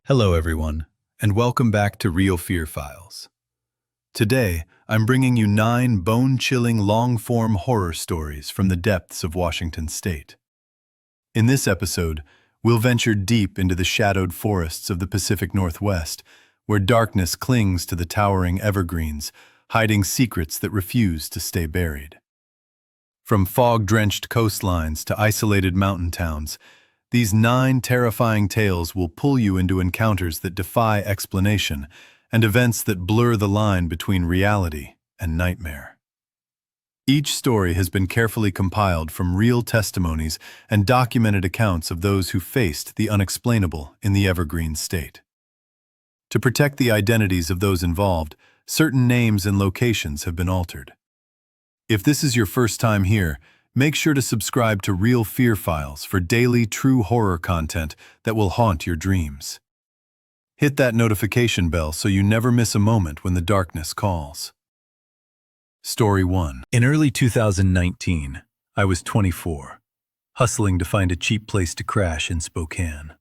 Hello everyone, and welcome back to RealFear Files. Today, I'm bringing you 9 bone-chilling long-form horror stories from the depths of Washington state. In this episode, we'll venture deep into the shadowed forests of the Pacific Northwest, where darkness clings to the towering evergreens, hiding secrets that refuse to stay buried. From fog-drenched coastlines to isolated mountain towns, these 9 terrifying tales will pull you into encounters that defy explanation and events that blur the line between reality and nightmare. Each story has been carefully compiled from real testimonies and documented accounts of those who faced the unexplainable in the Evergreen State. To protect the identities of those involved, certain names and locations have been altered. If this is your first time here, make sure to subscribe to RealFear Files for daily true horror content that will haunt your dreams. Hit that notification bell so you never miss a moment when the darkness calls. Story 1. In early 2019, I was 24, hustling to find a cheap place to crash in Spokane.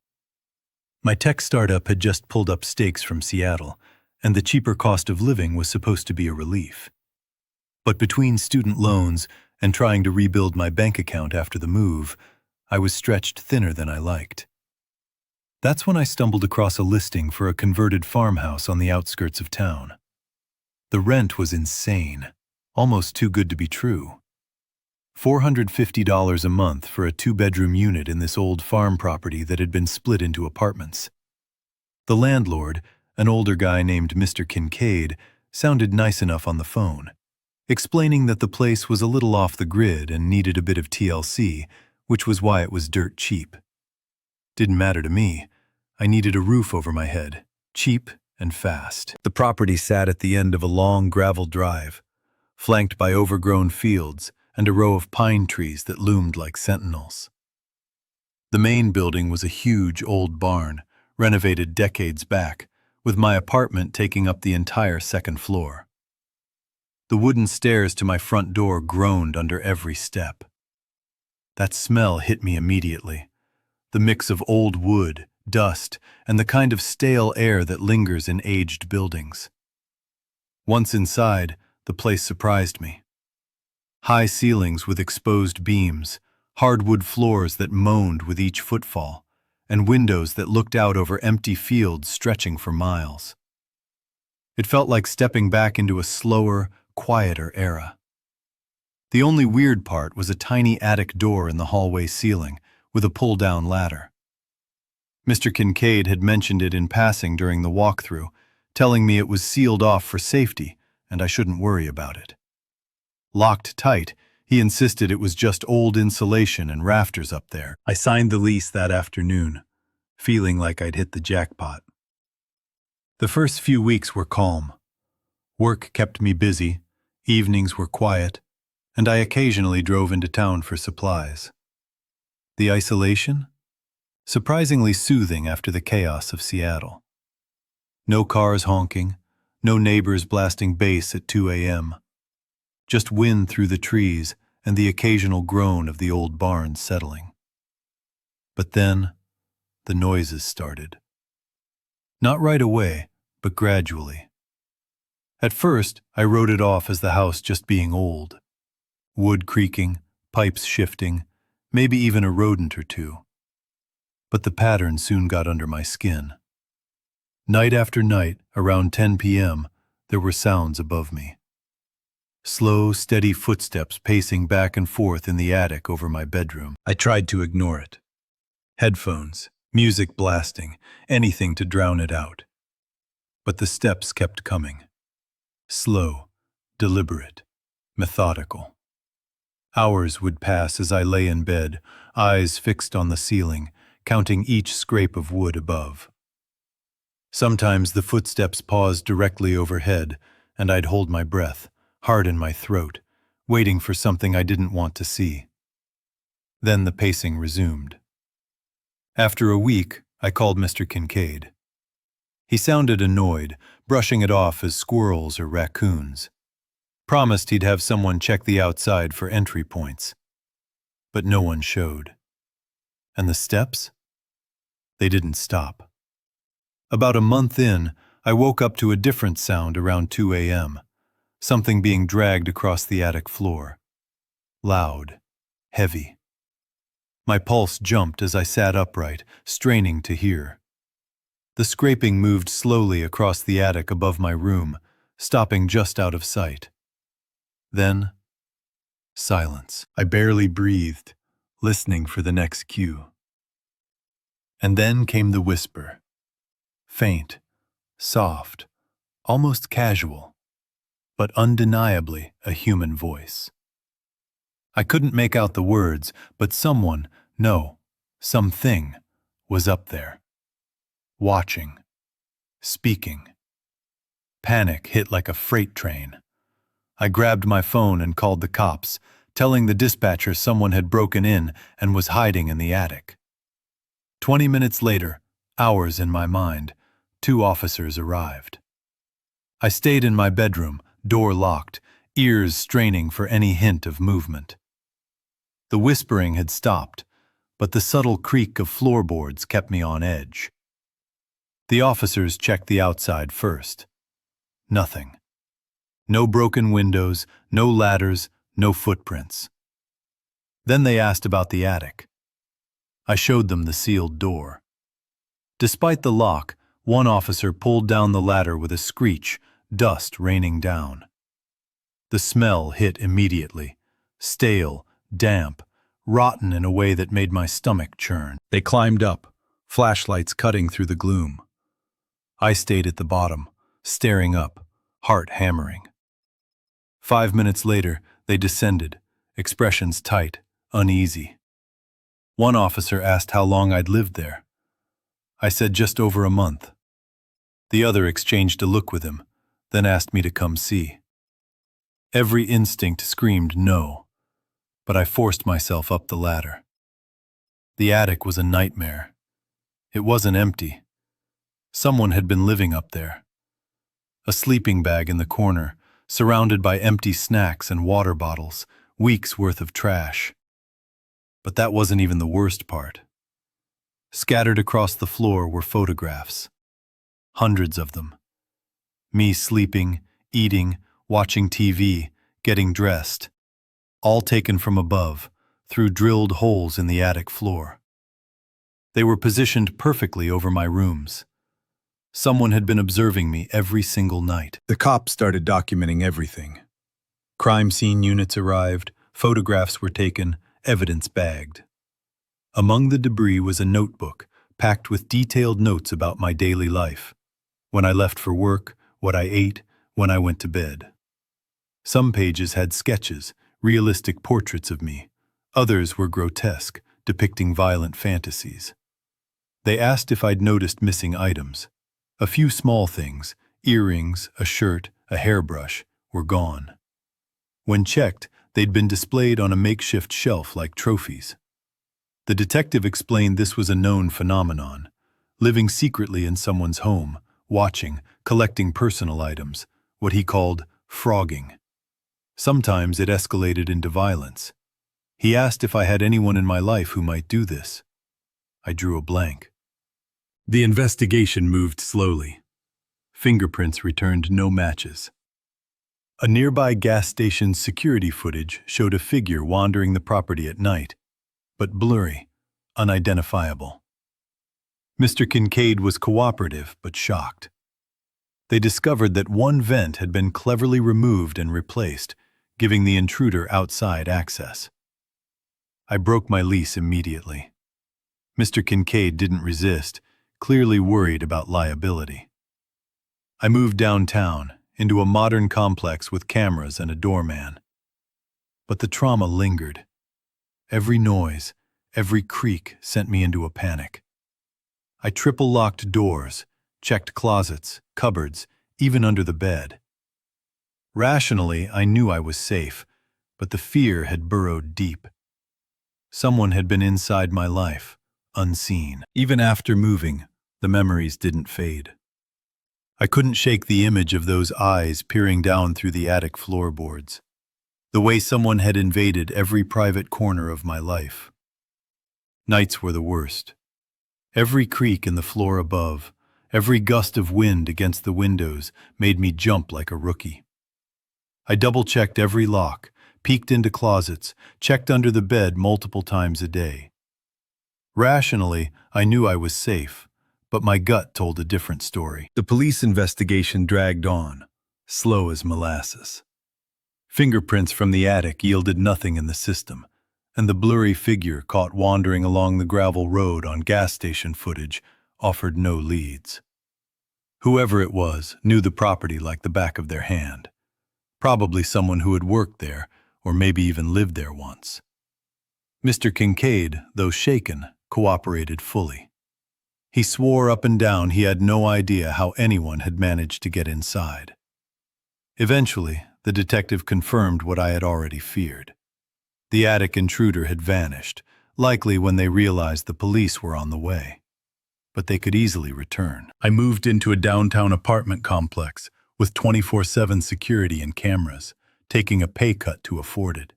My tech startup had just pulled up stakes from Seattle, and the cheaper cost of living was supposed to be a relief. But between student loans and trying to rebuild my bank account after the move, I was stretched thinner than I liked. That's when I stumbled across a listing for a converted farmhouse on the outskirts of town. The rent was insane, almost too good to be true. $450 a month for a 2-bedroom unit in this old farm property that had been split into apartments. The landlord, an older guy named Mr. Kincaid, sounded nice enough on the phone, explaining that the place was a little off the grid and needed a bit of TLC, which was why it was dirt cheap. Didn't matter to me. I needed a roof over my head, cheap and fast. The property sat at the end of a long gravel drive, flanked by overgrown fields and a row of pine trees that loomed like sentinels. The main building was a huge old barn, renovated decades back, with my apartment taking up the entire second floor. The wooden stairs to my front door groaned under every step. That smell hit me immediately. The mix of old wood, dust, and the kind of stale air that lingers in aged buildings. Once inside, the place surprised me. High ceilings with exposed beams, hardwood floors that moaned with each footfall, and windows that looked out over empty fields stretching for miles. It felt like stepping back into a slower, quieter era. The only weird part was a tiny attic door in the hallway ceiling, with a pull-down ladder. Mr. Kincaid had mentioned it in passing during the walkthrough, telling me it was sealed off for safety and I shouldn't worry about it. Locked tight, he insisted it was just old insulation and rafters up there. I signed the lease that afternoon, feeling like I'd hit the jackpot. The first few weeks were calm. Work kept me busy, evenings were quiet, and I occasionally drove into town for supplies. The isolation? Surprisingly soothing after the chaos of Seattle. No cars honking, no neighbors blasting bass at 2 a.m. Just wind through the trees and the occasional groan of the old barn settling. But then, the noises started. Not right away, but gradually. At first, I wrote it off as the house just being old. Wood creaking, pipes shifting, maybe even a rodent or two. But the pattern soon got under my skin. Night after night, around 10 p.m., there were sounds above me. Slow, steady footsteps pacing back and forth in the attic over my bedroom. I tried to ignore it. Headphones, music blasting, anything to drown it out. But the steps kept coming. Slow, deliberate, methodical. Hours would pass as I lay in bed, eyes fixed on the ceiling, counting each scrape of wood above. Sometimes the footsteps paused directly overhead, and I'd hold my breath, hard in my throat, waiting for something I didn't want to see. Then the pacing resumed. After a week, I called Mr. Kincaid. He sounded annoyed, brushing it off as squirrels or raccoons. Promised he'd have someone check the outside for entry points. But no one showed. And the steps? They didn't stop. About a month in, I woke up to a different sound around 2 a.m., something being dragged across the attic floor. Loud, heavy. My pulse jumped as I sat upright, straining to hear. The scraping moved slowly across the attic above my room, stopping just out of sight. Then, silence. I barely breathed, listening for the next cue. And then came the whisper. Faint, soft, almost casual, but undeniably a human voice. I couldn't make out the words, but someone, no, something, was up there. Watching. Speaking. Panic hit like a freight train. I grabbed my phone and called the cops, telling the dispatcher someone had broken in and was hiding in the attic. 20 minutes later, hours in my mind, 2 officers arrived. I stayed in my bedroom, door locked, ears straining for any hint of movement. The whispering had stopped, but the subtle creak of floorboards kept me on edge. The officers checked the outside first. Nothing. No broken windows, no ladders, no footprints. Then they asked about the attic. I showed them the sealed door. Despite the lock, one officer pulled down the ladder with a screech, dust raining down. The smell hit immediately, stale, damp, rotten in a way that made my stomach churn. They climbed up, flashlights cutting through the gloom. I stayed at the bottom, staring up, heart hammering. 5 minutes later, they descended, expressions tight, uneasy. One officer asked how long I'd lived there. I said just over a month. The other exchanged a look with him, then asked me to come see. Every instinct screamed no, but I forced myself up the ladder. The attic was a nightmare. It wasn't empty. Someone had been living up there. A sleeping bag in the corner, surrounded by empty snacks and water bottles, weeks' worth of trash. But that wasn't even the worst part. Scattered across the floor were photographs. Hundreds of them. Me sleeping, eating, watching TV, getting dressed. All taken from above, through drilled holes in the attic floor. They were positioned perfectly over my rooms. Someone had been observing me every single night. The cops started documenting everything. Crime scene units arrived, photographs were taken, evidence bagged. Among the debris was a notebook, packed with detailed notes about my daily life. When I left for work, what I ate, when I went to bed. Some pages had sketches, realistic portraits of me. Others were grotesque, depicting violent fantasies. They asked if I'd noticed missing items. A few small things, earrings, a shirt, a hairbrush, were gone. When checked, they'd been displayed on a makeshift shelf like trophies. The detective explained this was a known phenomenon, living secretly in someone's home, watching, collecting personal items, what he called frogging. Sometimes it escalated into violence. He asked if I had anyone in my life who might do this. I drew a blank. The investigation moved slowly. Fingerprints returned no matches. A nearby gas station's security footage showed a figure wandering the property at night, but blurry, unidentifiable. Mr. Kincaid was cooperative but shocked. They discovered that one vent had been cleverly removed and replaced, giving the intruder outside access. I broke my lease immediately. Mr. Kincaid didn't resist, clearly worried about liability. I moved downtown, into a modern complex with cameras and a doorman. But the trauma lingered. Every noise, every creak sent me into a panic. I triple-locked doors, checked closets, cupboards, even under the bed. Rationally, I knew I was safe, but the fear had burrowed deep. Someone had been inside my life, unseen. Even after moving, the memories didn't fade. I couldn't shake the image of those eyes peering down through the attic floorboards, the way someone had invaded every private corner of my life. Nights were the worst. Every creak in the floor above, Every gust of wind against the windows made me jump like a rookie. I double-checked every lock, peeked into closets, checked under the bed multiple times a day. Rationally, I knew I was safe, but my gut told a different story. The police investigation dragged on, slow as molasses. Fingerprints from the attic yielded nothing in the system, and the blurry figure caught wandering along the gravel road on gas station footage offered no leads. Whoever it was knew the property like the back of their hand. Probably someone who had worked there, or maybe even lived there once. Mr. Kincaid, though shaken, cooperated fully. He swore up and down he had no idea how anyone had managed to get inside. Eventually, the detective confirmed what I had already feared. The attic intruder had vanished, likely when they realized the police were on the way. But they could easily return. I moved into a downtown apartment complex with 24/7 security and cameras, taking a pay cut to afford it.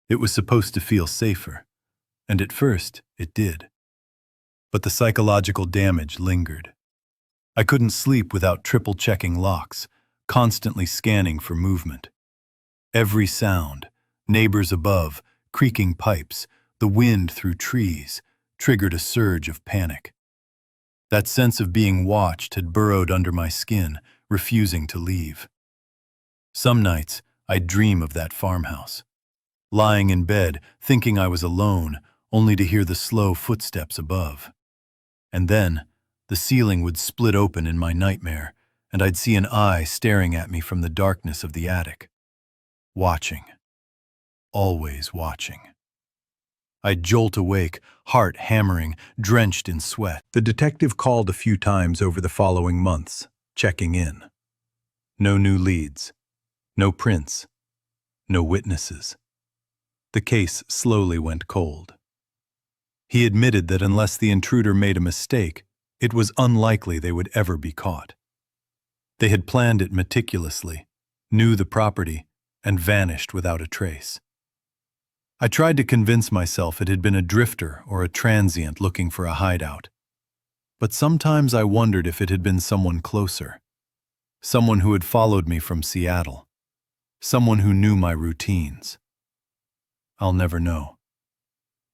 It was supposed to feel safer, and at first it did. But the psychological damage lingered. I couldn't sleep without triple-checking locks, constantly scanning for movement. Every sound, neighbors above, creaking pipes, the wind through trees, triggered a surge of panic. That sense of being watched had burrowed under my skin, refusing to leave. Some nights, I'd dream of that farmhouse. Lying in bed, thinking I was alone, only to hear the slow footsteps above. And then, the ceiling would split open in my nightmare, and I'd see an eye staring at me from the darkness of the attic. Watching. Always watching. I'd jolt awake, heart hammering, drenched in sweat. The detective called a few times over the following months, checking in. No new leads. No prints. No witnesses. The case slowly went cold. He admitted that unless the intruder made a mistake, it was unlikely they would ever be caught. They had planned it meticulously, knew the property, and vanished without a trace. I tried to convince myself it had been a drifter or a transient looking for a hideout. But sometimes I wondered if it had been someone closer. Someone who had followed me from Seattle. Someone who knew my routines. I'll never know.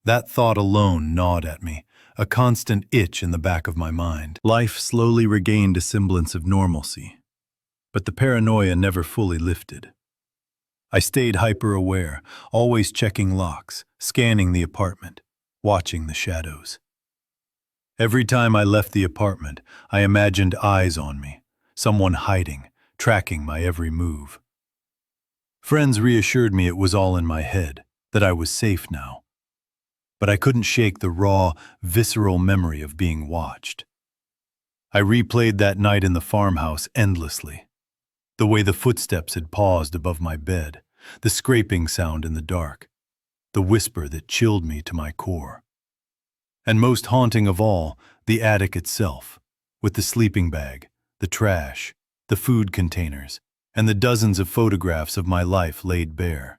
That thought alone gnawed at me, a constant itch in the back of my mind. Life slowly regained a semblance of normalcy, but the paranoia never fully lifted. I stayed hyper-aware, always checking locks, scanning the apartment, watching the shadows. Every time I left the apartment, I imagined eyes on me, someone hiding, tracking my every move. Friends reassured me it was all in my head, that I was safe now. But I couldn't shake the raw, visceral memory of being watched. I replayed that night in the farmhouse endlessly. The way the footsteps had paused above my bed, the scraping sound in the dark, the whisper that chilled me to my core. And most haunting of all, the attic itself, with the sleeping bag, the trash, the food containers, and the dozens of photographs of my life laid bare.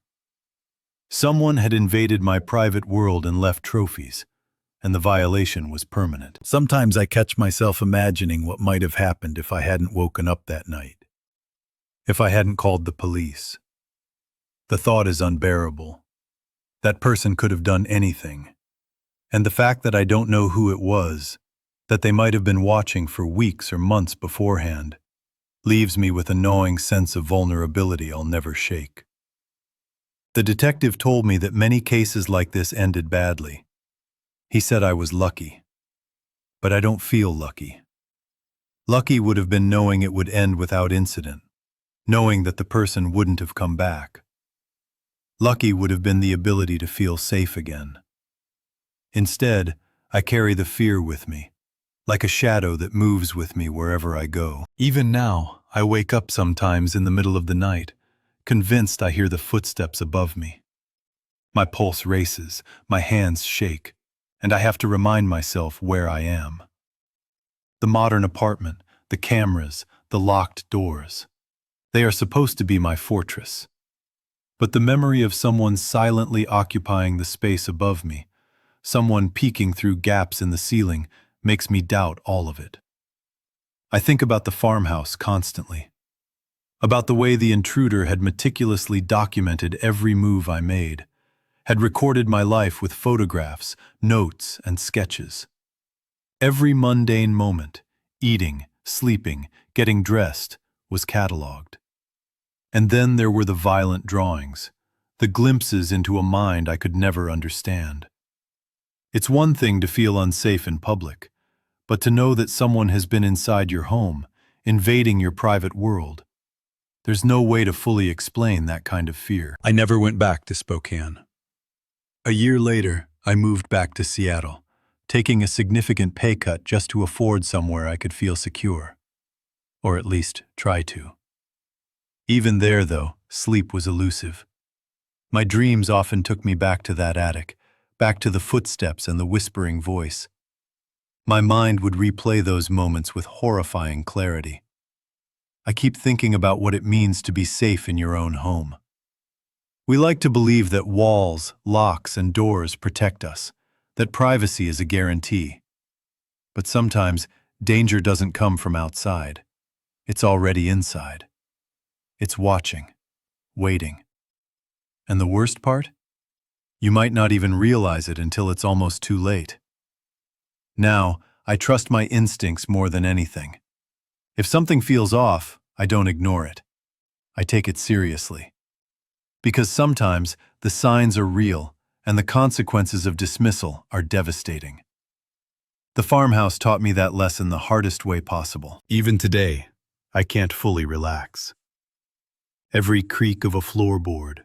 Someone had invaded my private world and left trophies, and the violation was permanent. Sometimes I catch myself imagining what might have happened if I hadn't woken up that night. If I hadn't called the police. The thought is unbearable. That person could have done anything. And the fact that I don't know who it was, that they might have been watching for weeks or months beforehand, leaves me with a gnawing sense of vulnerability I'll never shake. The detective told me that many cases like this ended badly. He said I was lucky. But I don't feel lucky. Lucky would have been knowing it would end without incident, knowing that the person wouldn't have come back. Lucky would have been the ability to feel safe again. Instead, I carry the fear with me, like a shadow that moves with me wherever I go. Even now, I wake up sometimes in the middle of the night, convinced I hear the footsteps above me. My pulse races, my hands shake, and I have to remind myself where I am. The modern apartment, the cameras, the locked doors. They are supposed to be my fortress. But the memory of someone silently occupying the space above me, someone peeking through gaps in the ceiling, makes me doubt all of it. I think about the farmhouse constantly, about the way the intruder had meticulously documented every move I made, had recorded my life with photographs, notes, and sketches. Every mundane moment, eating, sleeping, getting dressed, was catalogued. And then there were the violent drawings, the glimpses into a mind I could never understand. It's one thing to feel unsafe in public, but to know that someone has been inside your home, invading your private world. There's no way to fully explain that kind of fear. I never went back to Spokane. A year later, I moved back to Seattle, taking a significant pay cut just to afford somewhere I could feel secure. Or at least try to. Even there, though, sleep was elusive. My dreams often took me back to that attic, back to the footsteps and the whispering voice. My mind would replay those moments with horrifying clarity. I keep thinking about what it means to be safe in your own home. We like to believe that walls, locks, and doors protect us, that privacy is a guarantee. But sometimes, danger doesn't come from outside. It's already inside. It's watching, waiting. And the worst part? You might not even realize it until it's almost too late. Now, I trust my instincts more than anything. If something feels off, I don't ignore it. I take it seriously. Because sometimes the signs are real, and the consequences of dismissal are devastating. The farmhouse taught me that lesson the hardest way possible. Even today, I can't fully relax. Every creak of a floorboard,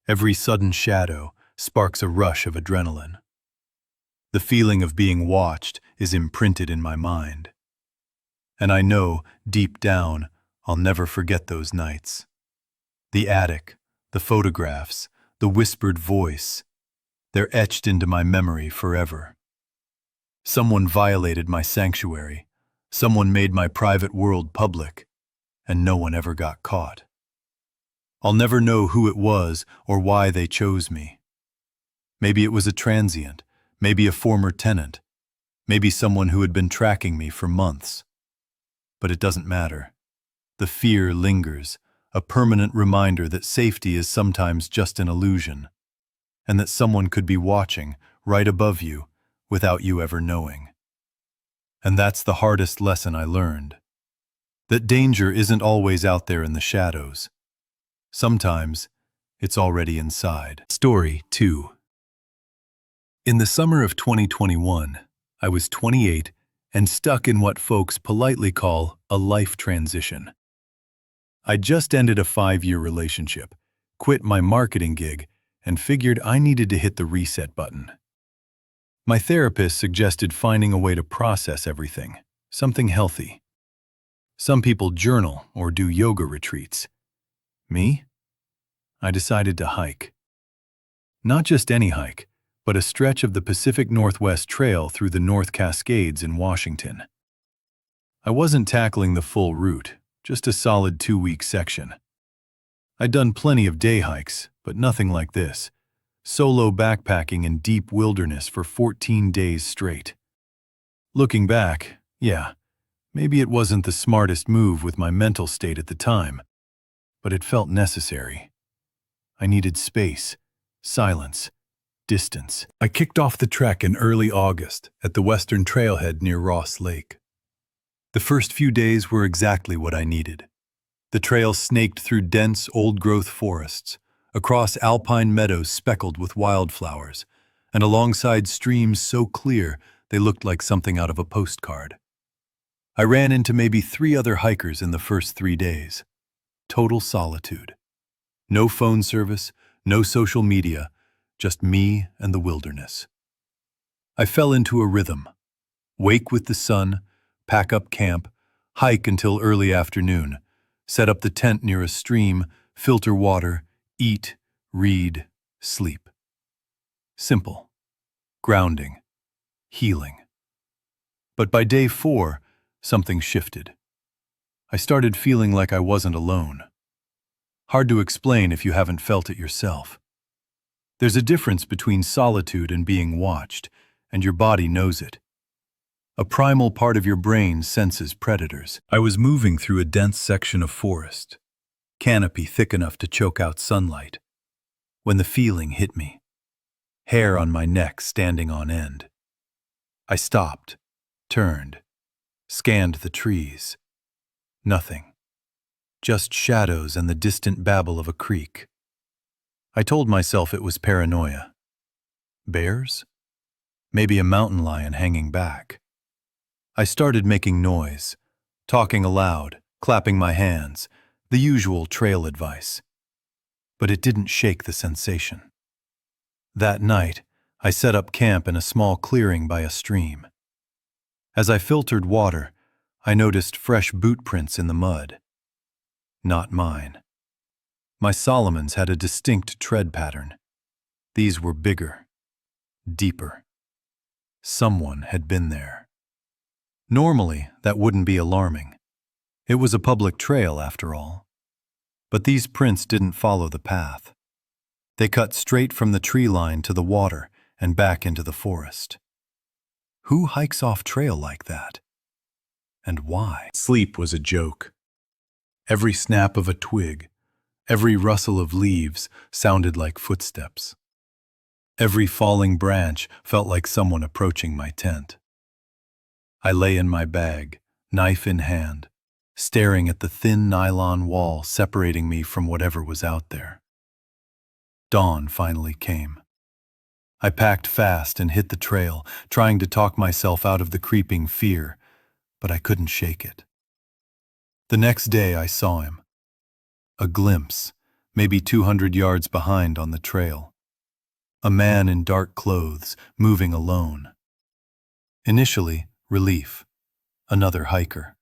every sudden shadow sparks a rush of adrenaline. The feeling of being watched is imprinted in my mind. And I know, deep down, I'll never forget those nights. The attic, the photographs, the whispered voice, they're etched into my memory forever. Someone violated my sanctuary, someone made my private world public, and no one ever got caught. I'll never know who it was or why they chose me. Maybe it was a transient, maybe a former tenant, maybe someone who had been tracking me for months. But it doesn't matter. The fear lingers, a permanent reminder that safety is sometimes just an illusion, and that someone could be watching right above you without you ever knowing. And that's the hardest lesson I learned. That danger isn't always out there in the shadows. Sometimes, it's already inside. Story 2. In the summer of 2021, I was 28 and stuck in what folks politely call a life transition. I'd just ended a 5-year relationship, quit my marketing gig, and figured I needed to hit the reset button. My therapist suggested finding a way to process everything, something healthy. Some people journal or do yoga retreats. Me? I decided to hike. Not just any hike, but a stretch of the Pacific Northwest Trail through the North Cascades in Washington. I wasn't tackling the full route, just a solid 2-week section. I'd done plenty of day hikes, but nothing like this. Solo backpacking in deep wilderness for 14 days straight. Looking back, yeah, maybe it wasn't the smartest move with my mental state at the time, but it felt necessary. I needed space, silence, distance. I kicked off the trek in early August at the western trailhead near Ross Lake. The first few days were exactly what I needed. The trail snaked through dense, old-growth forests, across alpine meadows speckled with wildflowers, and alongside streams so clear they looked like something out of a postcard. I ran into maybe 3 other hikers in the first 3 days. Total solitude. No phone service, no social media, just me and the wilderness. I fell into a rhythm. Wake with the sun, pack up camp, hike until early afternoon, set up the tent near a stream, filter water, eat, read, sleep. Simple. Grounding. Healing. But by day 4, something shifted. I started feeling like I wasn't alone. Hard to explain if you haven't felt it yourself. There's a difference between solitude and being watched, and your body knows it. A primal part of your brain senses predators. I was moving through a dense section of forest, canopy thick enough to choke out sunlight, when the feeling hit me, hair on my neck standing on end. I stopped, turned, scanned the trees. Nothing. Just shadows and the distant babble of a creek. I told myself it was paranoia. Bears? Maybe a mountain lion hanging back. I started making noise, talking aloud, clapping my hands, the usual trail advice. But it didn't shake the sensation. That night, I set up camp in a small clearing by a stream. As I filtered water, I noticed fresh boot prints in the mud. Not mine. My Solomons had a distinct tread pattern. These were bigger, deeper. Someone had been there. Normally, that wouldn't be alarming. It was a public trail, after all. But these prints didn't follow the path. They cut straight from the tree line to the water and back into the forest. Who hikes off trail like that? And why? Sleep was a joke. Every snap of a twig, every rustle of leaves sounded like footsteps. Every falling branch felt like someone approaching my tent. I lay in my bag, knife in hand, staring at the thin nylon wall separating me from whatever was out there. Dawn finally came. I packed fast and hit the trail, trying to talk myself out of the creeping fear, but I couldn't shake it. The next day I saw him. A glimpse, maybe 200 yards behind on the trail. A man in dark clothes, moving alone. Initially, relief. Another hiker.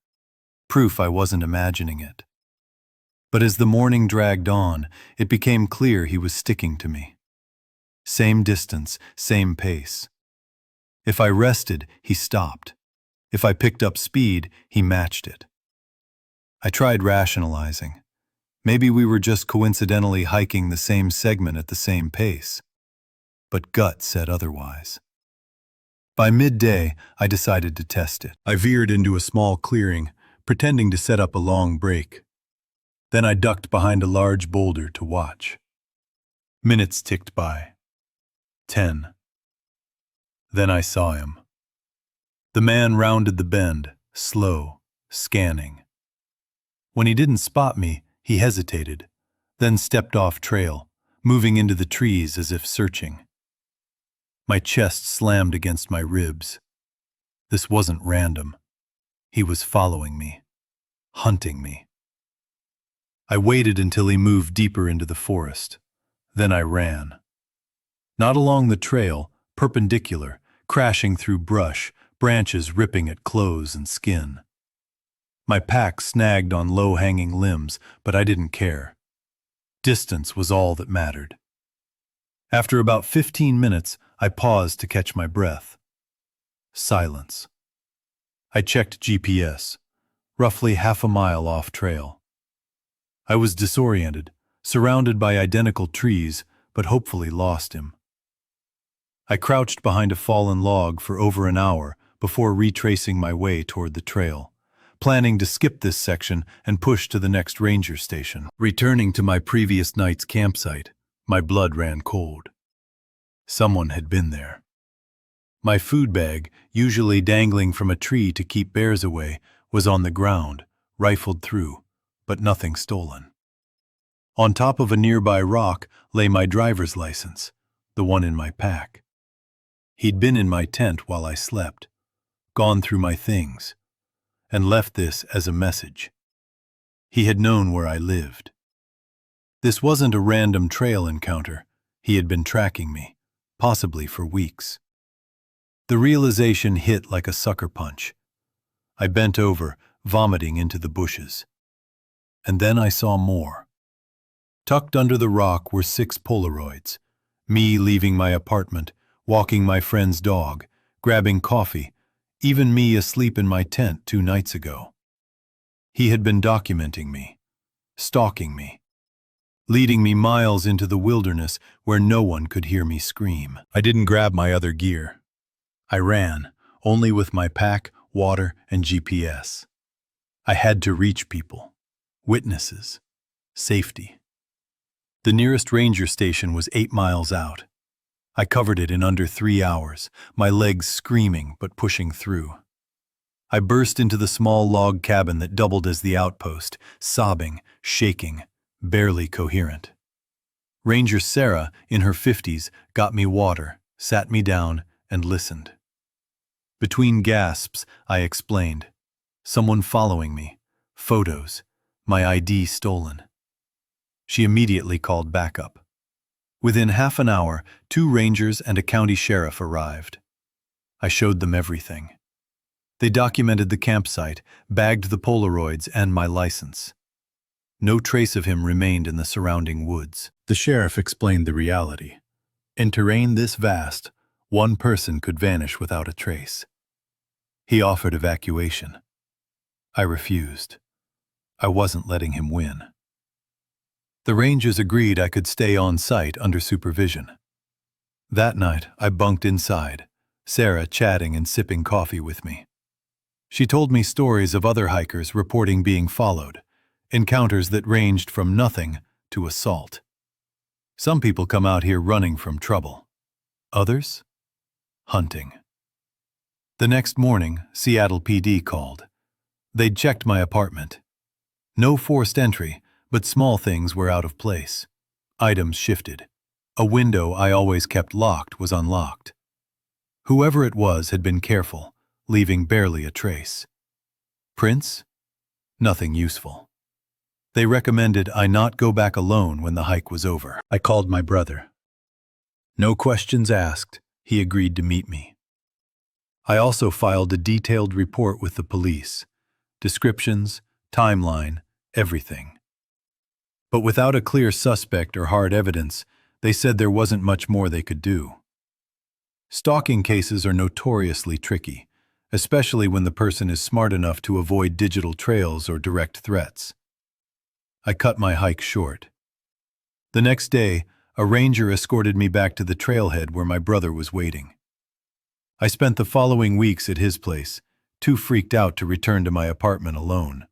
Proof I wasn't imagining it. But as the morning dragged on, it became clear he was sticking to me. Same distance, same pace. If I rested, he stopped. If I picked up speed, he matched it. I tried rationalizing. Maybe we were just coincidentally hiking the same segment at the same pace. But gut said otherwise. By midday, I decided to test it. I veered into a small clearing, pretending to set up a long break. Then I ducked behind a large boulder to watch. Minutes ticked by. 10. Then I saw him. The man rounded the bend, slow, scanning. When he didn't spot me, he hesitated, then stepped off trail, moving into the trees as if searching. My chest slammed against my ribs. This wasn't random. He was following me, hunting me. I waited until he moved deeper into the forest. Then I ran. Not along the trail, perpendicular, crashing through brush, branches ripping at clothes and skin. My pack snagged on low-hanging limbs, but I didn't care. Distance was all that mattered. After about 15 minutes, I paused to catch my breath. Silence. I checked GPS, roughly half a mile off trail. I was disoriented, surrounded by identical trees, but hopefully lost him. I crouched behind a fallen log for over an hour before retracing my way toward the trail, planning to skip this section and push to the next ranger station. Returning to my previous night's campsite, my blood ran cold. Someone had been there. My food bag, usually dangling from a tree to keep bears away, was on the ground, rifled through, but nothing stolen. On top of a nearby rock lay my driver's license, the one in my pack. He'd been in my tent while I slept, gone through my things, and left this as a message. He had known where I lived. This wasn't a random trail encounter. He had been tracking me, possibly for weeks. The realization hit like a sucker punch. I bent over, vomiting into the bushes. And then I saw more. Tucked under the rock were 6 Polaroids. Me leaving my apartment, walking my friend's dog, grabbing coffee, even me asleep in my tent 2 nights ago. He had been documenting me, stalking me, leading me miles into the wilderness where no one could hear me scream. I didn't grab my other gear. I ran, only with my pack, water, and GPS. I had to reach people, witnesses, safety. The nearest ranger station was 8 miles out. I covered it in under 3 hours, my legs screaming but pushing through. I burst into the small log cabin that doubled as the outpost, sobbing, shaking, barely coherent. Ranger Sarah, in her 50s, got me water, sat me down, and listened. Between gasps, I explained. Someone following me, photos, my ID stolen. She immediately called backup. Within half an hour, 2 rangers and a county sheriff arrived. I showed them everything. They documented the campsite, bagged the Polaroids and my license. No trace of him remained in the surrounding woods. The sheriff explained the reality. In terrain this vast, one person could vanish without a trace. He offered evacuation. I refused. I wasn't letting him win. The rangers agreed I could stay on site under supervision. That night, I bunked inside, Sarah chatting and sipping coffee with me. She told me stories of other hikers reporting being followed, encounters that ranged from nothing to assault. Some people come out here running from trouble. Others? Hunting. The next morning, Seattle PD called. They'd checked my apartment. No forced entry, but small things were out of place. Items shifted. A window I always kept locked was unlocked. Whoever it was had been careful, leaving barely a trace. Prints? Nothing useful. They recommended I not go back alone when the hike was over. I called my brother. No questions asked, he agreed to meet me. I also filed a detailed report with the police. Descriptions, timeline, everything. But without a clear suspect or hard evidence, they said there wasn't much more they could do. Stalking cases are notoriously tricky, especially when the person is smart enough to avoid digital trails or direct threats. I cut my hike short. The next day, a ranger escorted me back to the trailhead where my brother was waiting. I spent the following weeks at his place, too freaked out to return to my apartment alone.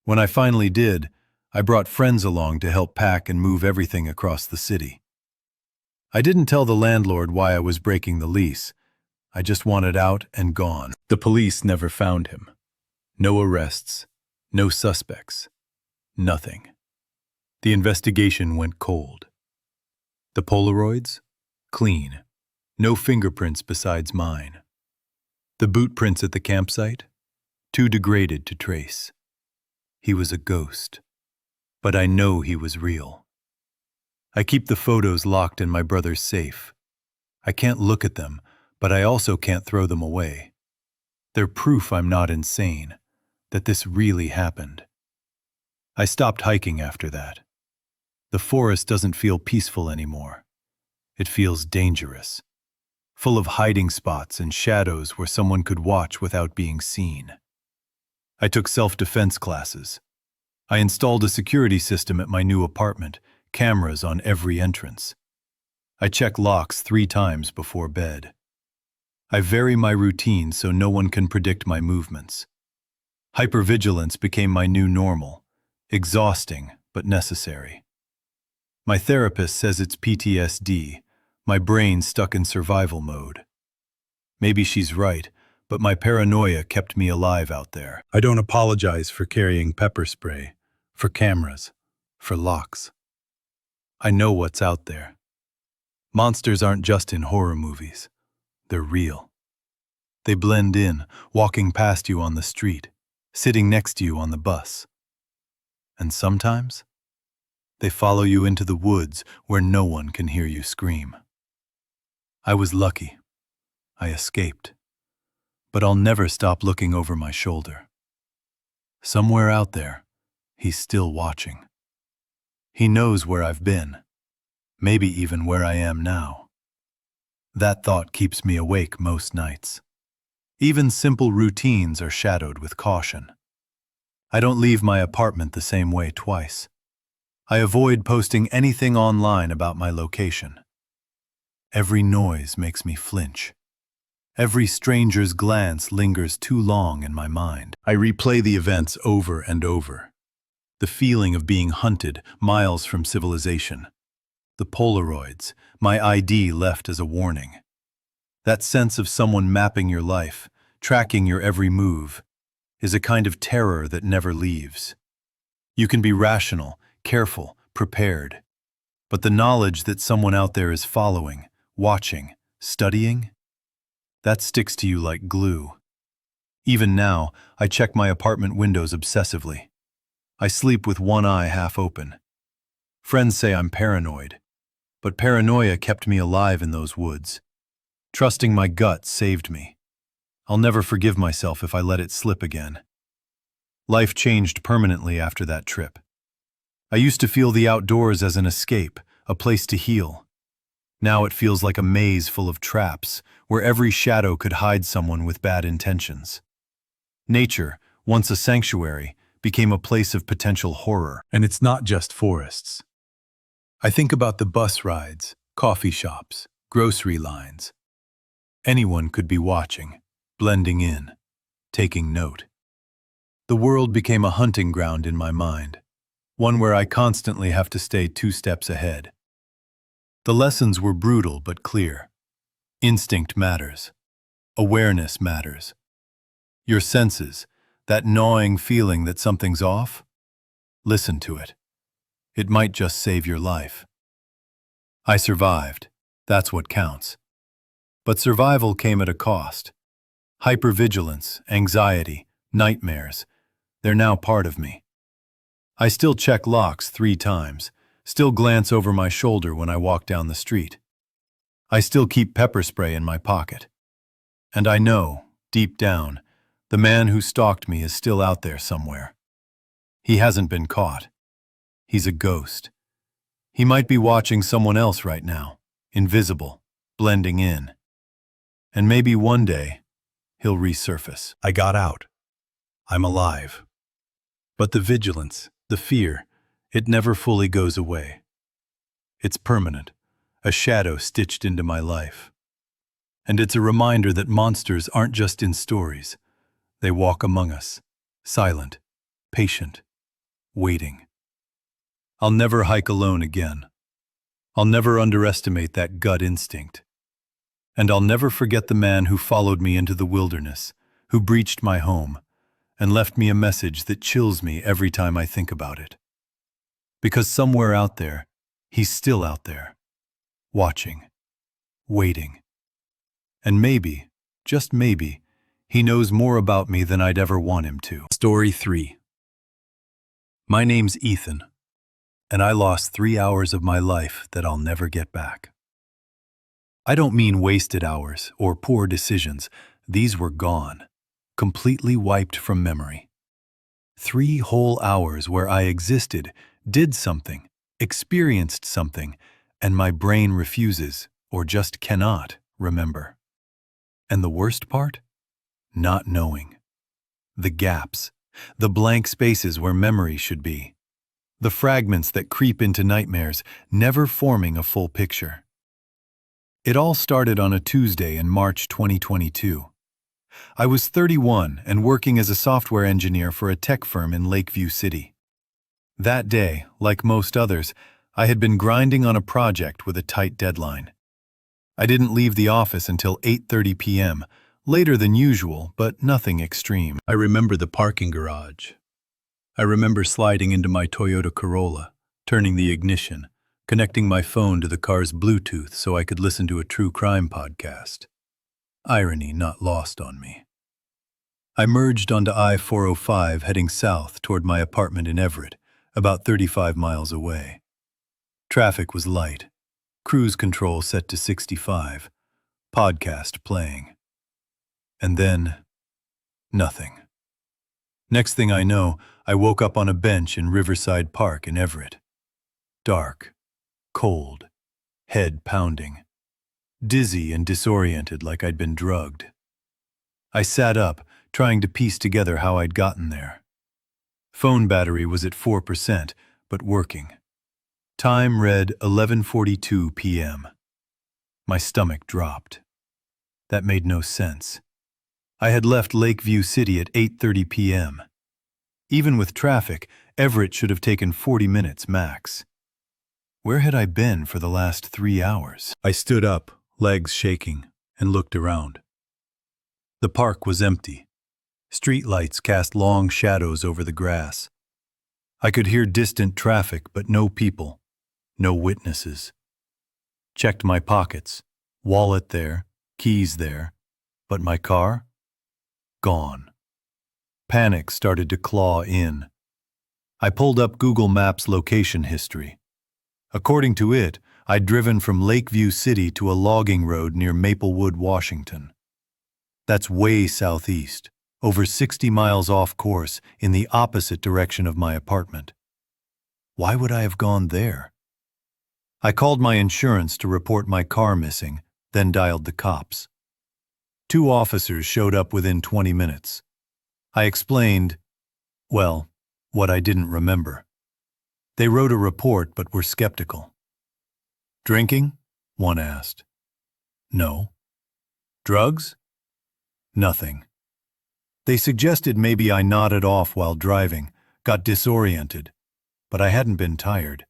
When I finally did, I brought friends along to help pack and move everything across the city. I didn't tell the landlord why I was breaking the lease. I just wanted out and gone. The police never found him. No arrests, no suspects, nothing. The investigation went cold. The Polaroids? Clean. No fingerprints besides mine. The boot prints at the campsite? Too degraded to trace. He was a ghost. But I know he was real. I keep the photos locked in my brother's safe. I can't look at them, but I also can't throw them away. They're proof I'm not insane, that this really happened. I stopped hiking after that. The forest doesn't feel peaceful anymore. It feels dangerous, full of hiding spots and shadows where someone could watch without being seen. I took self-defense classes. I installed a security system at my new apartment, cameras on every entrance. I check locks 3 times before bed. I vary my routine so no one can predict my movements. Hypervigilance became my new normal, exhausting but necessary. My therapist says it's PTSD, my brain stuck in survival mode. Maybe she's right, but my paranoia kept me alive out there. I don't apologize for carrying pepper spray, for cameras, for locks. I know what's out there. Monsters aren't just in horror movies. They're real. They blend in, walking past you on the street, sitting next to you on the bus. And sometimes, they follow you into the woods where no one can hear you scream. I was lucky. I escaped. But I'll never stop looking over my shoulder. Somewhere out there, he's still watching. He knows where I've been, maybe even where I am now. That thought keeps me awake most nights. Even simple routines are shadowed with caution. I don't leave my apartment the same way twice. I avoid posting anything online about my location. Every noise makes me flinch. Every stranger's glance lingers too long in my mind. I replay the events over and over. The feeling of being hunted miles from civilization. The Polaroids, my ID left as a warning. That sense of someone mapping your life, tracking your every move, is a kind of terror that never leaves. You can be rational, careful, prepared. But the knowledge that someone out there is following, watching, studying, that sticks to you like glue. Even now, I check my apartment windows obsessively. I sleep with one eye half open. Friends say I'm paranoid, but paranoia kept me alive in those woods. Trusting my gut saved me. I'll never forgive myself if I let it slip again. Life changed permanently after that trip. I used to feel the outdoors as an escape, a place to heal. Now it feels like a maze full of traps, where every shadow could hide someone with bad intentions. Nature, once a sanctuary, became a place of potential horror. And it's not just forests. I think about the bus rides, coffee shops, grocery lines. Anyone could be watching, blending in, taking note. The world became a hunting ground in my mind, one where I constantly have to stay 2 steps ahead. The lessons were brutal but clear. Instinct matters. Awareness matters. Your senses, that gnawing feeling that something's off, listen to it. It might just save your life. I survived. That's what counts. But survival came at a cost. Hypervigilance, anxiety, nightmares, they're now part of me. I still check locks 3 times, still glance over my shoulder when I walk down the street. I still keep pepper spray in my pocket. And I know, deep down, the man who stalked me is still out there somewhere. He hasn't been caught. He's a ghost. He might be watching someone else right now, invisible, blending in. And maybe one day, he'll resurface. I got out. I'm alive. But the vigilance, the fear, it never fully goes away. It's permanent, a shadow stitched into my life. And it's a reminder that monsters aren't just in stories. They walk among us, silent, patient, waiting. I'll never hike alone again. I'll never underestimate that gut instinct. And I'll never forget the man who followed me into the wilderness, who breached my home, and left me a message that chills me every time I think about it. Because somewhere out there, he's still out there, watching, waiting. And maybe, just maybe, he knows more about me than I'd ever want him to. Story 3. My name's Ethan, and I lost 3 hours of my life that I'll never get back. I don't mean wasted hours or poor decisions. These were gone, completely wiped from memory. 3 whole hours where I existed, did something, experienced something, and my brain refuses, or just cannot, remember. And the worst part? Not knowing. The gaps, the blank spaces where memory should be. The fragments that creep into nightmares, never forming a full picture. It all started on a Tuesday in March 2022. I was 31 and working as a software engineer for a tech firm in Lakeview City. That day, like most others, I had been grinding on a project with a tight deadline. I didn't leave the office until 8:30 p.m., later than usual, but nothing extreme. I remember the parking garage. I remember sliding into my Toyota Corolla, turning the ignition, connecting my phone to the car's Bluetooth so I could listen to a true crime podcast. Irony not lost on me. I merged onto I-405 heading south toward my apartment in Everett, about 35 miles away. Traffic was light. Cruise control set to 65. Podcast playing. And then, nothing. Next thing I know, I woke up on a bench in Riverside Park in Everett. Dark, cold, head pounding. Dizzy and disoriented like I'd been drugged. I sat up, trying to piece together how I'd gotten there. Phone battery was at 4%, but working. Time read 11:42 p.m. My stomach dropped. That made no sense. I had left Lakeview City at 8:30 p.m. Even with traffic, Everett should have taken 40 minutes max. Where had I been for the last 3 hours? I stood up, legs shaking, and looked around. The park was empty. Streetlights cast long shadows over the grass. I could hear distant traffic, but no people, no witnesses. Checked my pockets, wallet there, keys there, but my car? Gone. Panic started to claw in. I pulled up Google Maps location history. According to it, I'd driven from Lakeview City to a logging road near Maplewood, Washington. That's way southeast, over 60 miles off course in the opposite direction of my apartment. Why would I have gone there? I called my insurance to report my car missing, then dialed the cops. 2 officers showed up within 20 minutes. I explained, well, what I didn't remember. They wrote a report but were skeptical. Drinking? One asked. No. Drugs? Nothing. They suggested maybe I nodded off while driving, got disoriented, but I hadn't been tired.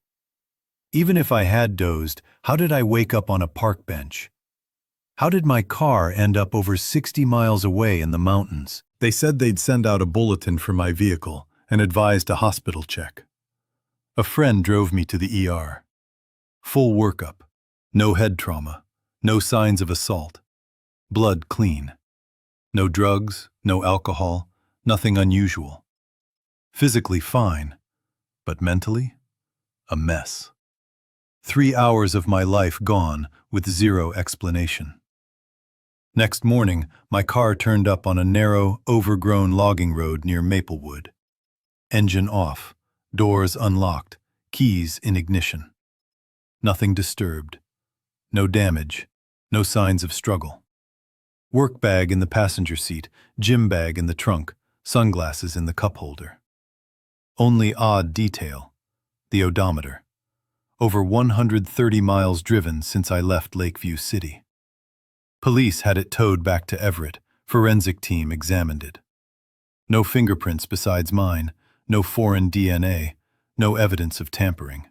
Even if I had dozed, how did I wake up on a park bench? How did my car end up over 60 miles away in the mountains? They said they'd send out a bulletin for my vehicle and advised a hospital check. A friend drove me to the ER. Full workup. No head trauma. No signs of assault. Blood clean. No drugs, no alcohol, nothing unusual. Physically fine, but mentally, a mess. 3 hours of my life gone with zero explanation. Next morning, my car turned up on a narrow, overgrown logging road near Maplewood. Engine off, doors unlocked, keys in ignition. Nothing disturbed. No damage, no signs of struggle. Work bag in the passenger seat, gym bag in the trunk, sunglasses in the cup holder. Only odd detail, the odometer. Over 130 miles driven since I left Lakeview City. Police had it towed back to Everett. Forensic team examined it. No fingerprints besides mine, no foreign DNA, no evidence of tampering.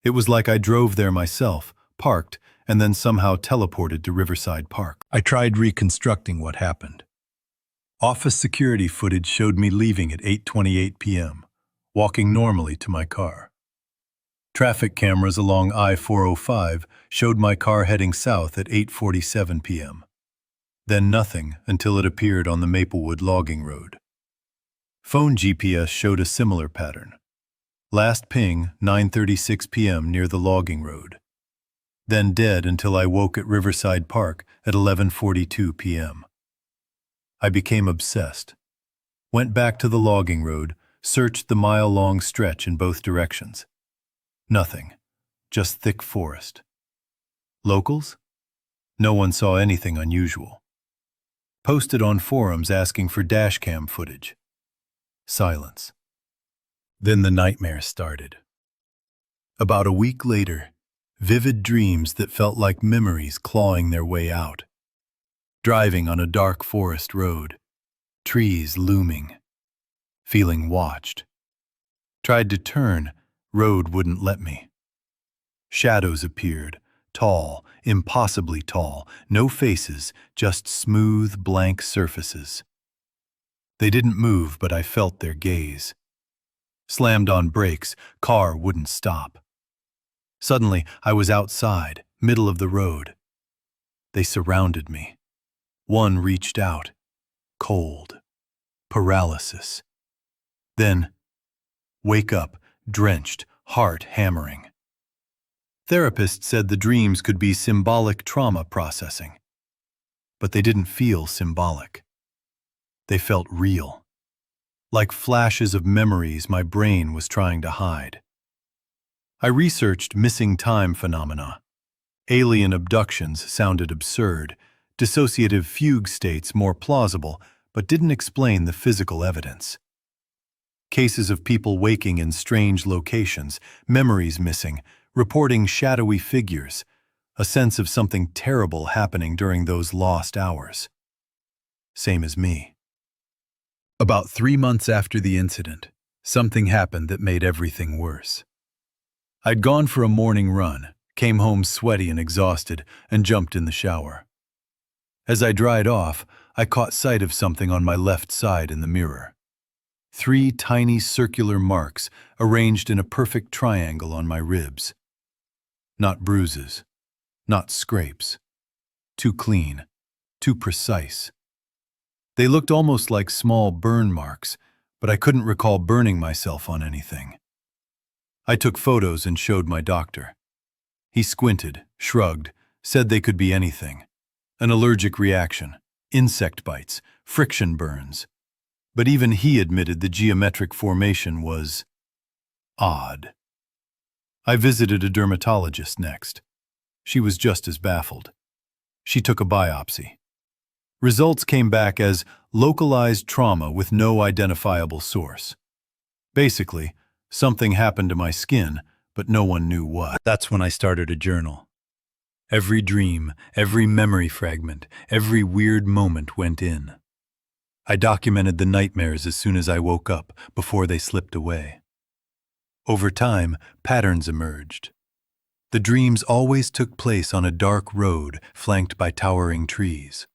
It was like I drove there myself, parked, and then somehow teleported to Riverside Park. I tried reconstructing what happened. Office security footage showed me leaving at 8:28 p.m., walking normally to my car. Traffic cameras along I-405 showed my car heading south at 8:47 p.m. Then nothing until it appeared on the Maplewood logging road. Phone GPS showed a similar pattern. Last ping, 9:36 p.m. near the logging road. Then dead until I woke at Riverside Park at 11:42 p.m. I became obsessed. Went back to the logging road, searched the mile-long stretch in both directions. Nothing, just thick forest. Locals? No one saw anything unusual. Posted on forums asking for dashcam footage. Silence. Then the nightmare started. About a week later, vivid dreams that felt like memories clawing their way out. Driving on a dark forest road, trees looming, feeling watched. Tried to turn, road wouldn't let me. Shadows appeared, tall, impossibly tall, no faces, just smooth, blank surfaces. They didn't move, but I felt their gaze. Slammed on brakes, car wouldn't stop. Suddenly, I was outside, middle of the road. They surrounded me. One reached out. Cold. Paralysis. Then, wake up, drenched, heart hammering. Therapists said the dreams could be symbolic trauma processing. But they didn't feel symbolic. They felt real. Like flashes of memories my brain was trying to hide. I researched missing time phenomena. Alien abductions sounded absurd, dissociative fugue states more plausible, but didn't explain the physical evidence. Cases of people waking in strange locations, memories missing, reporting shadowy figures, a sense of something terrible happening during those lost hours. Same as me. About 3 months after the incident, something happened that made everything worse. I'd gone for a morning run, came home sweaty and exhausted, and jumped in the shower. As I dried off, I caught sight of something on my left side in the mirror. 3 tiny circular marks arranged in a perfect triangle on my ribs. Not bruises, not scrapes. Too clean, too precise. They looked almost like small burn marks, but I couldn't recall burning myself on anything. I took photos and showed my doctor. He squinted, shrugged, said they could be anything. An allergic reaction, insect bites, friction burns. But even he admitted the geometric formation was odd. I visited a dermatologist next. She was just as baffled. She took a biopsy. Results came back as localized trauma with no identifiable source. Basically, something happened to my skin, but no one knew what. That's when I started a journal. Every dream, every memory fragment, every weird moment went in. I documented the nightmares as soon as I woke up, before they slipped away. Over time, patterns emerged. The dreams always took place on a dark road flanked by towering trees.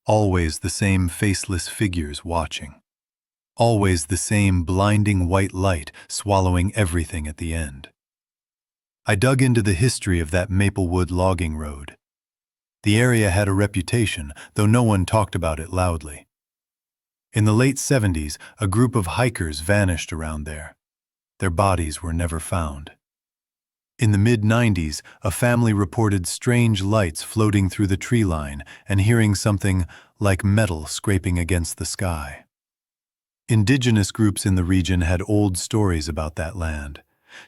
Always the same faceless figures watching. Always the same blinding white light swallowing everything at the end. I dug into the history of that Maplewood logging road. The area had a reputation, though no one talked about it loudly. In the late 70s, a group of hikers vanished around there. Their bodies were never found. In the mid-90s, a family reported strange lights floating through the tree line and hearing something like metal scraping against the sky. Indigenous groups in the region had old stories about that land,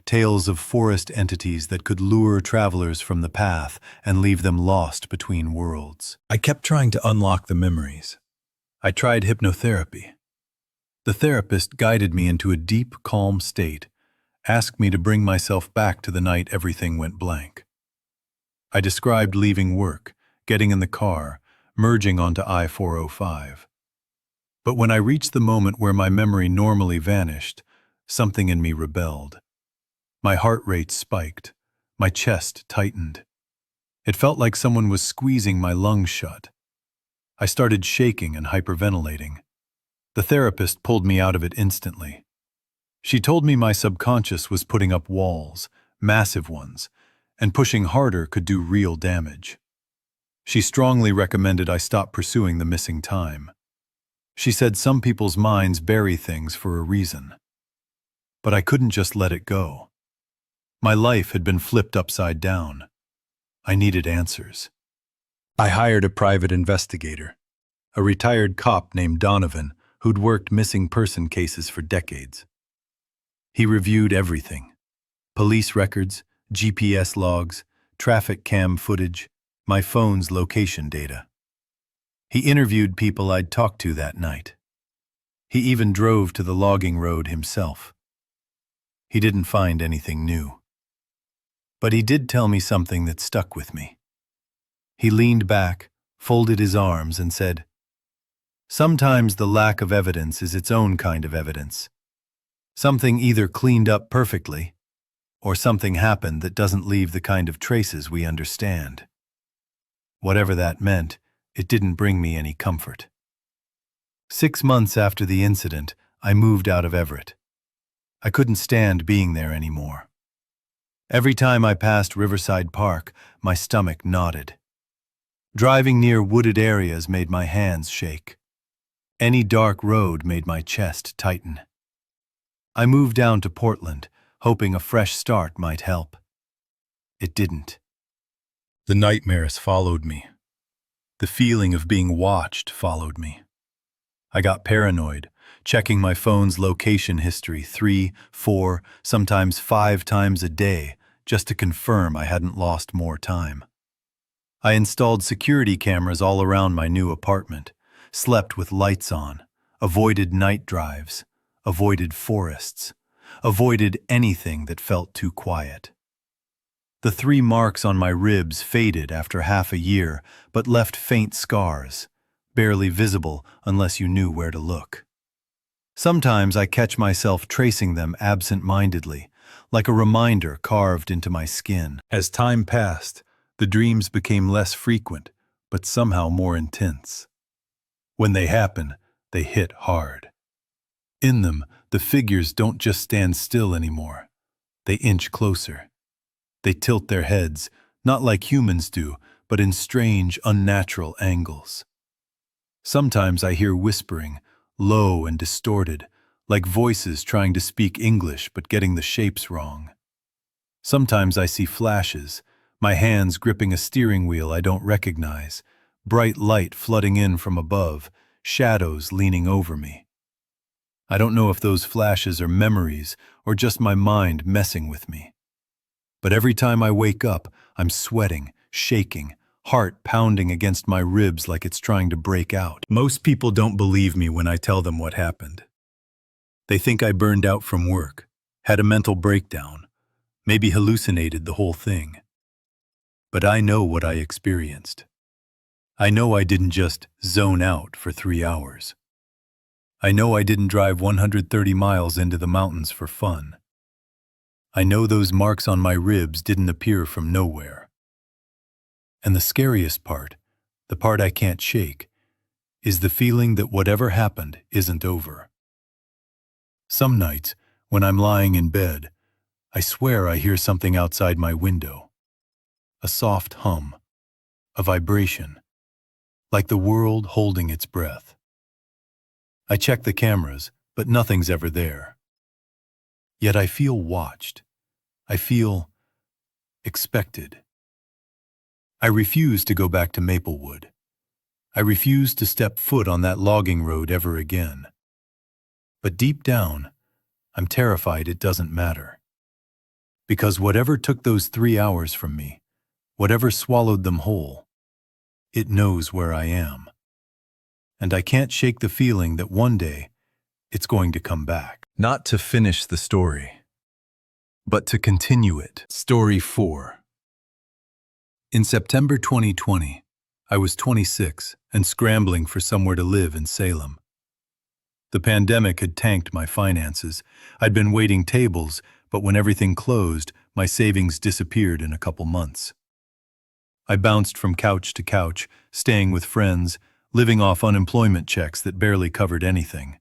tales of forest entities that could lure travelers from the path and leave them lost between worlds. I kept trying to unlock the memories. I tried hypnotherapy. The therapist guided me into a deep, calm state, asked me to bring myself back to the night everything went blank. I described leaving work, getting in the car, merging onto I-405. But when I reached the moment where my memory normally vanished, something in me rebelled. My heart rate spiked, my chest tightened. It felt like someone was squeezing my lungs shut. I started shaking and hyperventilating. The therapist pulled me out of it instantly. She told me my subconscious was putting up walls, massive ones, and pushing harder could do real damage. She strongly recommended I stop pursuing the missing time. She said some people's minds bury things for a reason. But I couldn't just let it go. My life had been flipped upside down. I needed answers. I hired a private investigator, a retired cop named Donovan who'd worked missing person cases for decades. He reviewed everything: police records, GPS logs, traffic cam footage, my phone's location data. He interviewed people I'd talked to that night. He even drove to the logging road himself. He didn't find anything new. But he did tell me something that stuck with me. He leaned back, folded his arms, and said, "Sometimes the lack of evidence is its own kind of evidence. Something either cleaned up perfectly, or something happened that doesn't leave the kind of traces we understand." Whatever that meant, it didn't bring me any comfort. 6 months after the incident, I moved out of Everett. I couldn't stand being there anymore. Every time I passed Riverside Park, my stomach knotted. Driving near wooded areas made my hands shake. Any dark road made my chest tighten. I moved down to Portland, hoping a fresh start might help. It didn't. The nightmares followed me. The feeling of being watched followed me. I got paranoid, checking my phone's location history 3, 4, sometimes 5 times a day, just to confirm I hadn't lost more time. I installed security cameras all around my new apartment, slept with lights on, avoided night drives, avoided forests, avoided anything that felt too quiet. The 3 marks on my ribs faded after half a year, but left faint scars, barely visible unless you knew where to look. Sometimes I catch myself tracing them absent-mindedly, like a reminder carved into my skin. As time passed, the dreams became less frequent, but somehow more intense. When they happen, they hit hard. In them, the figures don't just stand still anymore. They inch closer. They tilt their heads, not like humans do, but in strange, unnatural angles. Sometimes I hear whispering, low and distorted, like voices trying to speak English but getting the shapes wrong. Sometimes I see flashes, my hands gripping a steering wheel I don't recognize, bright light flooding in from above, shadows leaning over me. I don't know if those flashes are memories or just my mind messing with me. But every time I wake up, I'm sweating, shaking, heart pounding against my ribs like it's trying to break out. Most people don't believe me when I tell them what happened. They think I burned out from work, had a mental breakdown, maybe hallucinated the whole thing. But I know what I experienced. I know I didn't just zone out for 3 hours. I know I didn't drive 130 miles into the mountains for fun. I know those marks on my ribs didn't appear from nowhere. And the scariest part, the part I can't shake, is the feeling that whatever happened isn't over. Some nights, when I'm lying in bed, I swear I hear something outside my window. A soft hum, a vibration, like the world holding its breath. I check the cameras, but nothing's ever there. Yet I feel watched. I feel expected. I refuse to go back to Maplewood. I refuse to step foot on that logging road ever again. But deep down, I'm terrified it doesn't matter. Because whatever took those 3 hours from me, whatever swallowed them whole, it knows where I am. And I can't shake the feeling that one day it's going to come back. Not to finish the story, but to continue it. Story 4. In September 2020, I was 26 and scrambling for somewhere to live in Salem. The pandemic had tanked my finances. I'd been waiting tables, but when everything closed, my savings disappeared in a couple months. I bounced from couch to couch, staying with friends, living off unemployment checks that barely covered anything.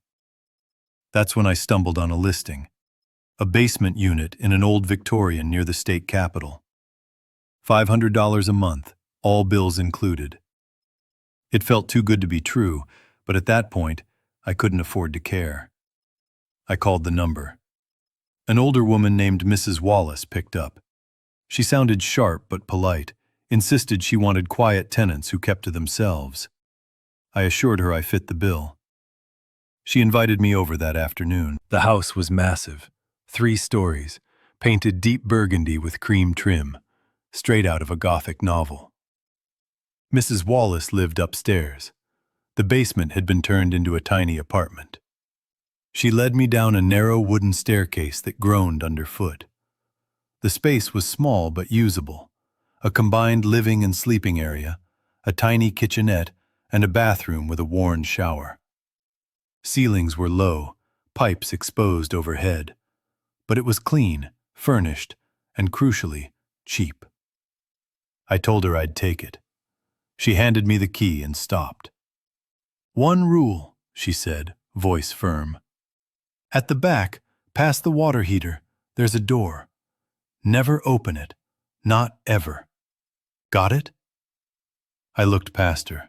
That's when I stumbled on a listing. A basement unit in an old Victorian near the state capitol. $500 a month, all bills included. It felt too good to be true, but at that point, I couldn't afford to care. I called the number. An older woman named Mrs. Wallace picked up. She sounded sharp but polite, insisted she wanted quiet tenants who kept to themselves. I assured her I fit the bill. She invited me over that afternoon. The house was massive, 3 stories, painted deep burgundy with cream trim, straight out of a Gothic novel. Mrs. Wallace lived upstairs. The basement had been turned into a tiny apartment. She led me down a narrow wooden staircase that groaned underfoot. The space was small but usable, a combined living and sleeping area, a tiny kitchenette, and a bathroom with a worn shower. Ceilings were low, pipes exposed overhead, but it was clean, furnished, and crucially, cheap. I told her I'd take it. She handed me the key and stopped. "One rule," she said, voice firm. "At the back, past the water heater, there's a door. Never open it. Not ever. Got it?" I looked past her.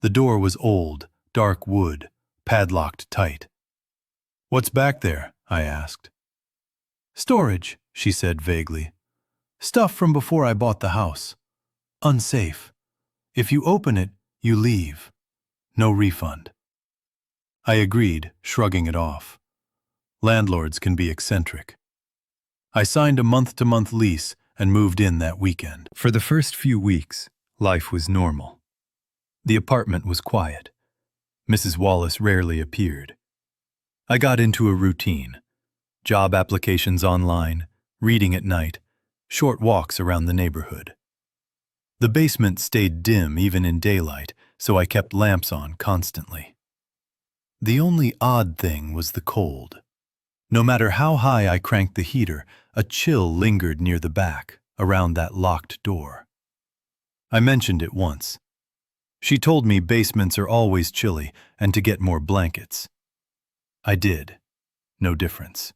The door was old, dark wood, padlocked tight. "What's back there?" I asked. "Storage," she said vaguely. "Stuff from before I bought the house. Unsafe. If you open it, you leave. No refund." I agreed, shrugging it off. Landlords can be eccentric. I signed a month-to-month lease and moved in that weekend. For the first few weeks, life was normal. The apartment was quiet. Mrs. Wallace rarely appeared. I got into a routine. Job applications online, reading at night, short walks around the neighborhood. The basement stayed dim even in daylight, so I kept lamps on constantly. The only odd thing was the cold. No matter how high I cranked the heater, a chill lingered near the back, around that locked door. I mentioned it once. She told me basements are always chilly and to get more blankets. I did. No difference.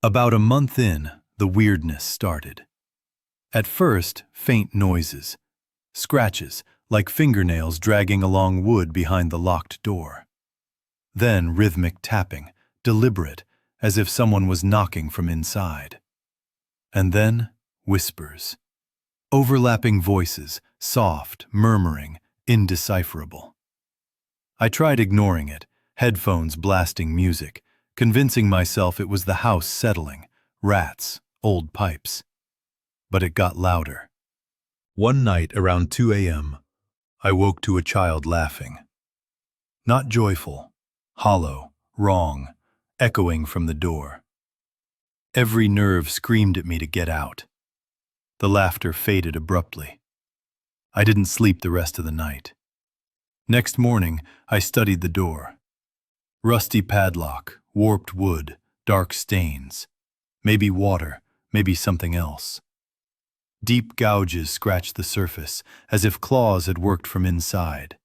About a month in, the weirdness started. At first, faint noises. Scratches, like fingernails dragging along wood behind the locked door. Then rhythmic tapping, deliberate, as if someone was knocking from inside. And then whispers. Overlapping voices, soft, murmuring, indecipherable. I tried ignoring it, headphones blasting music, convincing myself it was the house settling, rats, old pipes. But it got louder. One night around 2 a.m., I woke to a child laughing. Not joyful, hollow, wrong, echoing from the door. Every nerve screamed at me to get out. The laughter faded abruptly. I didn't sleep the rest of the night. Next morning, I studied the door. Rusty padlock, warped wood, dark stains. Maybe water, maybe something else. Deep gouges scratched the surface, as if claws had worked from inside.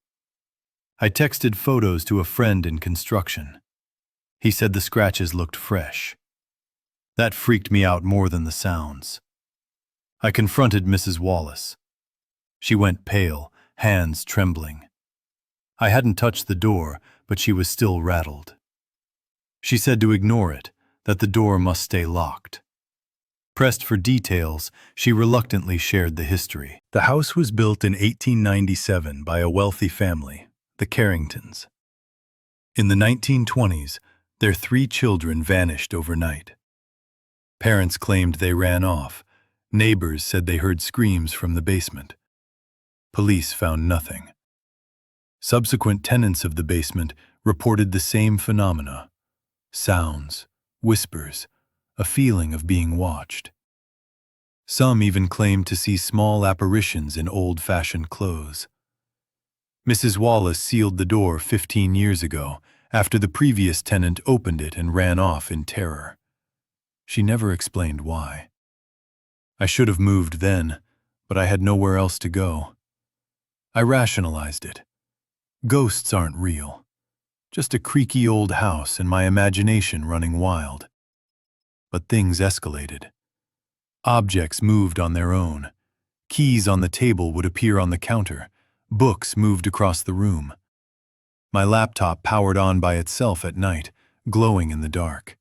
I texted photos to a friend in construction. He said the scratches looked fresh. That freaked me out more than the sounds. I confronted Mrs. Wallace. She went pale, hands trembling. I hadn't touched the door, but she was still rattled. She said to ignore it, that the door must stay locked. Pressed for details, she reluctantly shared the history. The house was built in 1897 by a wealthy family, the Carringtons. In the 1920s, their 3 children vanished overnight. Parents claimed they ran off. Neighbors said they heard screams from the basement. Police found nothing. Subsequent tenants of the basement reported the same phenomena. Sounds, whispers, a feeling of being watched. Some even claimed to see small apparitions in old-fashioned clothes. Mrs. Wallace sealed the door 15 years ago after the previous tenant opened it and ran off in terror. She never explained why. I should have moved then, but I had nowhere else to go. I rationalized it. Ghosts aren't real. Just a creaky old house and my imagination running wild. But things escalated. Objects moved on their own. Keys on the table would appear on the counter. Books moved across the room. My laptop powered on by itself at night, glowing in the dark.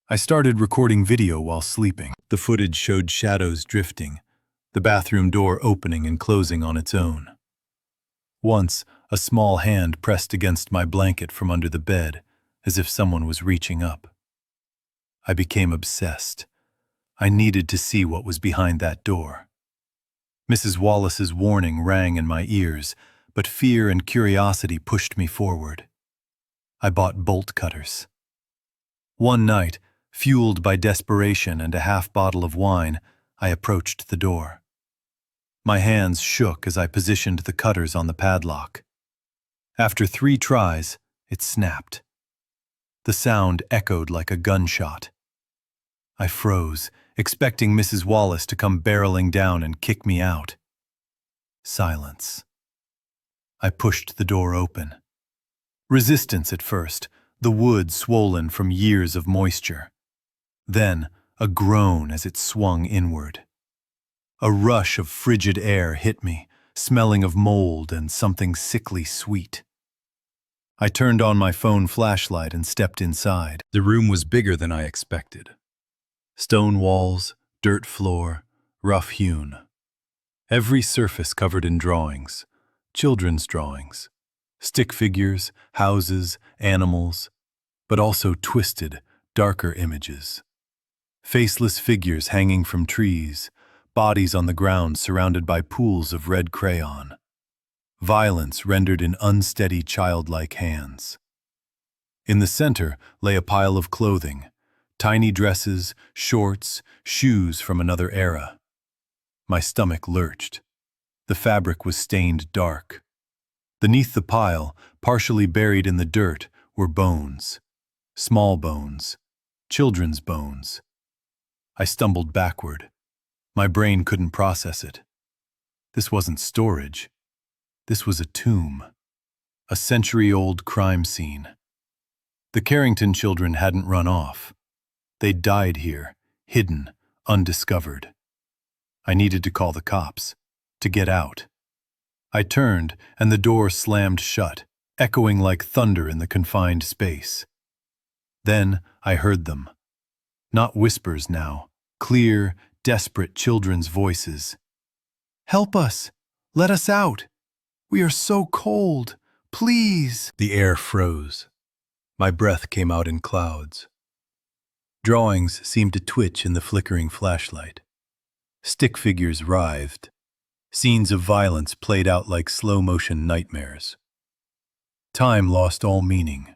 I started recording video while sleeping. The footage showed shadows drifting, the bathroom door opening and closing on its own. Once, a small hand pressed against my blanket from under the bed, as if someone was reaching up. I became obsessed. I needed to see what was behind that door. Mrs. Wallace's warning rang in my ears, but fear and curiosity pushed me forward. I bought bolt cutters. One night, fueled by desperation and a half bottle of wine, I approached the door. My hands shook as I positioned the cutters on the padlock. After 3 tries, it snapped. The sound echoed like a gunshot. I froze, expecting Mrs. Wallace to come barreling down and kick me out. Silence. I pushed the door open. Resistance at first, the wood swollen from years of moisture. Then, a groan as it swung inward. A rush of frigid air hit me, smelling of mold and something sickly sweet. I turned on my phone flashlight and stepped inside. The room was bigger than I expected. Stone walls, dirt floor, rough-hewn. Every surface covered in drawings, children's drawings, stick figures, houses, animals, but also twisted, darker images. Faceless figures hanging from trees, bodies on the ground surrounded by pools of red crayon. Violence rendered in unsteady childlike hands. In the center lay a pile of clothing, Tiny dresses, shorts, shoes from another era. My stomach lurched. The fabric was stained dark. Beneath the pile, partially buried in the dirt, were bones. Small bones. Children's bones. I stumbled backward. My brain couldn't process it. This wasn't storage. This was a tomb. A century-old crime scene. The Carrington children hadn't run off. They'd died here, hidden, undiscovered. I needed to call the cops, to get out. I turned, and the door slammed shut, echoing like thunder in the confined space. Then I heard them. Not whispers now, clear, desperate children's voices. "Help us! Let us out! We are so cold! Please!" The air froze. My breath came out in clouds. Drawings seemed to twitch in the flickering flashlight. Stick figures writhed. Scenes of violence played out like slow-motion nightmares. Time lost all meaning.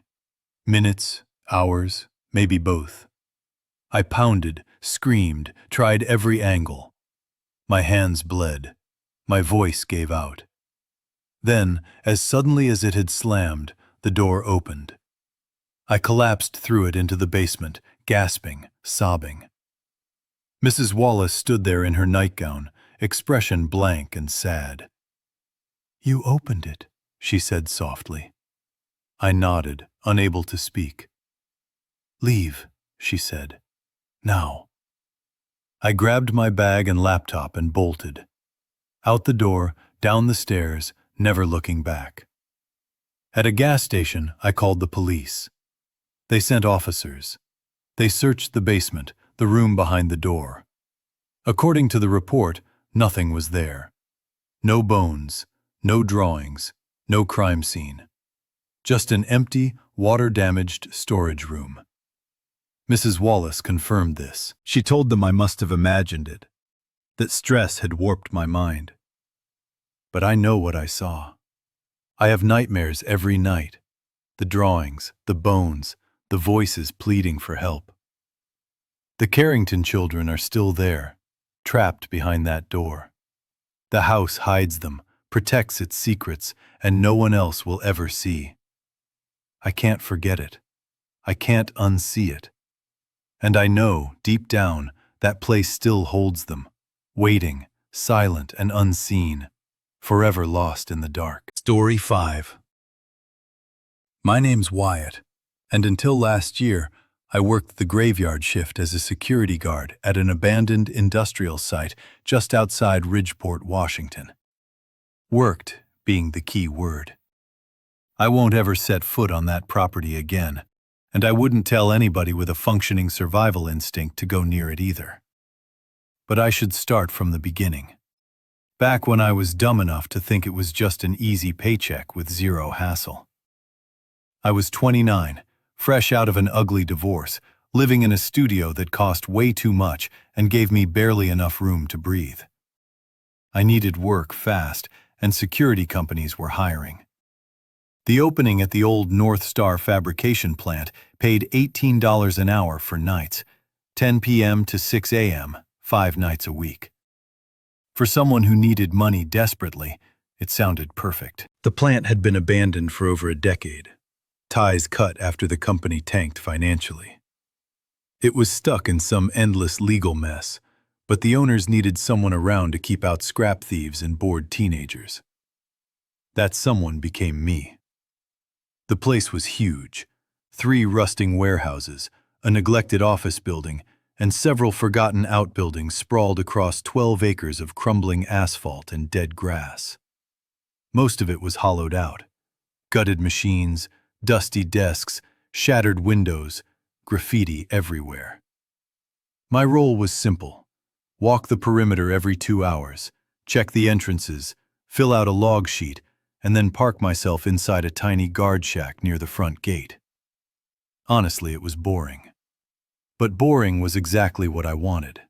Minutes, hours, maybe both. I pounded, screamed, tried every angle. My hands bled. My voice gave out. Then, as suddenly as it had slammed, the door opened. I collapsed through it into the basement, gasping, sobbing. Mrs. Wallace stood there in her nightgown, expression blank and sad. "You opened it," she said softly. I nodded, unable to speak. "Leave," she said. "Now." I grabbed my bag and laptop and bolted. Out the door, down the stairs, never looking back. At a gas station, I called the police. They sent officers. They searched the basement, the room behind the door. According to the report, nothing was there. No bones, no drawings, no crime scene. Just an empty, water-damaged storage room. Mrs. Wallace confirmed this. She told them I must have imagined it, that stress had warped my mind. But I know what I saw. I have nightmares every night. The drawings, the bones, the voices pleading for help. The Carrington children are still there, trapped behind that door. The house hides them, protects its secrets, and no one else will ever see. I can't forget it. I can't unsee it. And I know, deep down, that place still holds them, waiting, silent and unseen, forever lost in the dark. Story 5. My name's Wyatt, and until last year, I worked the graveyard shift as a security guard at an abandoned industrial site just outside Ridgeport, Washington. Worked being the key word. I won't ever set foot on that property again, and I wouldn't tell anybody with a functioning survival instinct to go near it either. But I should start from the beginning. Back when I was dumb enough to think it was just an easy paycheck with zero hassle. I was 29, fresh out of an ugly divorce, living in a studio that cost way too much and gave me barely enough room to breathe. I needed work fast, and security companies were hiring. The opening at the old North Star fabrication plant paid $18 an hour for nights, 10 p.m. to 6 a.m., 5 nights a week. For someone who needed money desperately, it sounded perfect. The plant had been abandoned for over a decade, ties cut after the company tanked financially. It was stuck in some endless legal mess, but the owners needed someone around to keep out scrap thieves and bored teenagers. That someone became me. The place was huge. 3 rusting warehouses, a neglected office building, and several forgotten outbuildings sprawled across 12 acres of crumbling asphalt and dead grass. Most of it was hollowed out. Gutted machines, dusty desks, shattered windows, graffiti everywhere. My role was simple. Walk the perimeter every 2 hours, check the entrances, fill out a log sheet, and then park myself inside a tiny guard shack near the front gate. Honestly, it was boring. But boring was exactly what I wanted.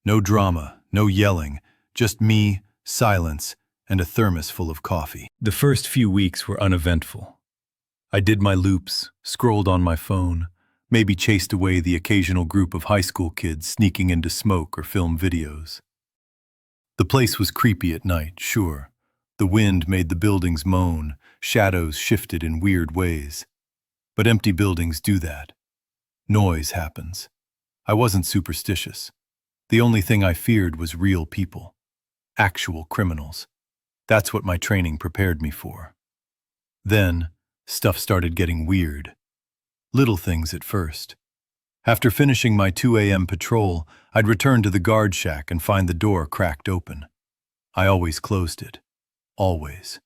No drama, no yelling, just me, silence, and a thermos full of coffee. The first few weeks were uneventful. I did my loops, scrolled on my phone, Maybe chased away the occasional group of high school kids sneaking in to smoke or film videos. The place was creepy at night, sure. The wind made the buildings moan, shadows shifted in weird ways. But empty buildings do that. Noise happens. I wasn't superstitious. The only thing I feared was real people. Actual criminals. That's what my training prepared me for. Then, stuff started getting weird. Little things at first. After finishing my 2 a.m. patrol, I'd return to the guard shack and find the door cracked open. I always closed it. Always.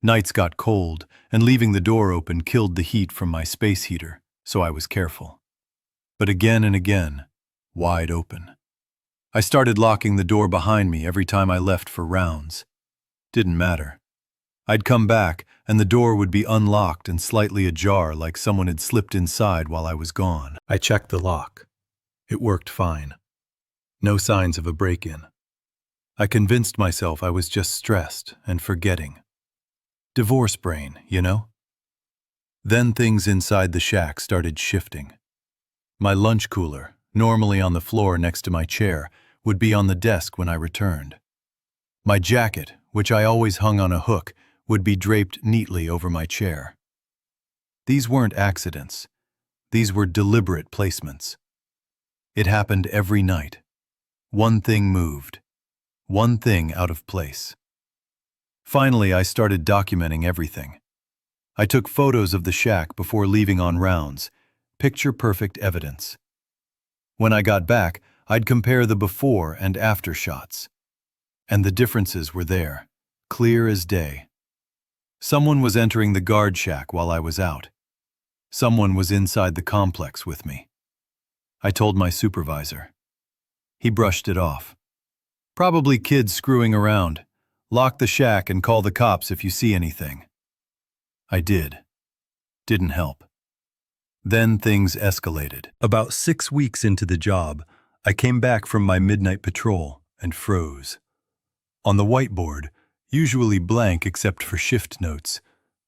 Nights got cold, and leaving the door open killed the heat from my space heater, so I was careful. But again and again, wide open. I started locking the door behind me every time I left for rounds. Didn't matter. I'd come back, and the door would be unlocked and slightly ajar like someone had slipped inside while I was gone. I checked the lock. It worked fine. No signs of a break-in. I convinced myself I was just stressed and forgetting. Divorce brain, you know? Then things inside the shack started shifting. My lunch cooler, normally on the floor next to my chair, would be on the desk when I returned. My jacket, which I always hung on a hook, would be draped neatly over my chair. These weren't accidents. These were deliberate placements. It happened every night. One thing moved. One thing out of place. Finally, I started documenting everything. I took photos of the shack before leaving on rounds, picture-perfect evidence. When I got back, I'd compare the before and after shots. And the differences were there, clear as day. Someone was entering the guard shack while I was out. Someone was inside the complex with me. I told my supervisor. He brushed it off. Probably kids screwing around. Lock the shack and call the cops if you see anything. I did. Didn't help. Then things escalated. About 6 weeks into the job, I came back from my midnight patrol and froze. On the whiteboard, usually blank except for shift notes,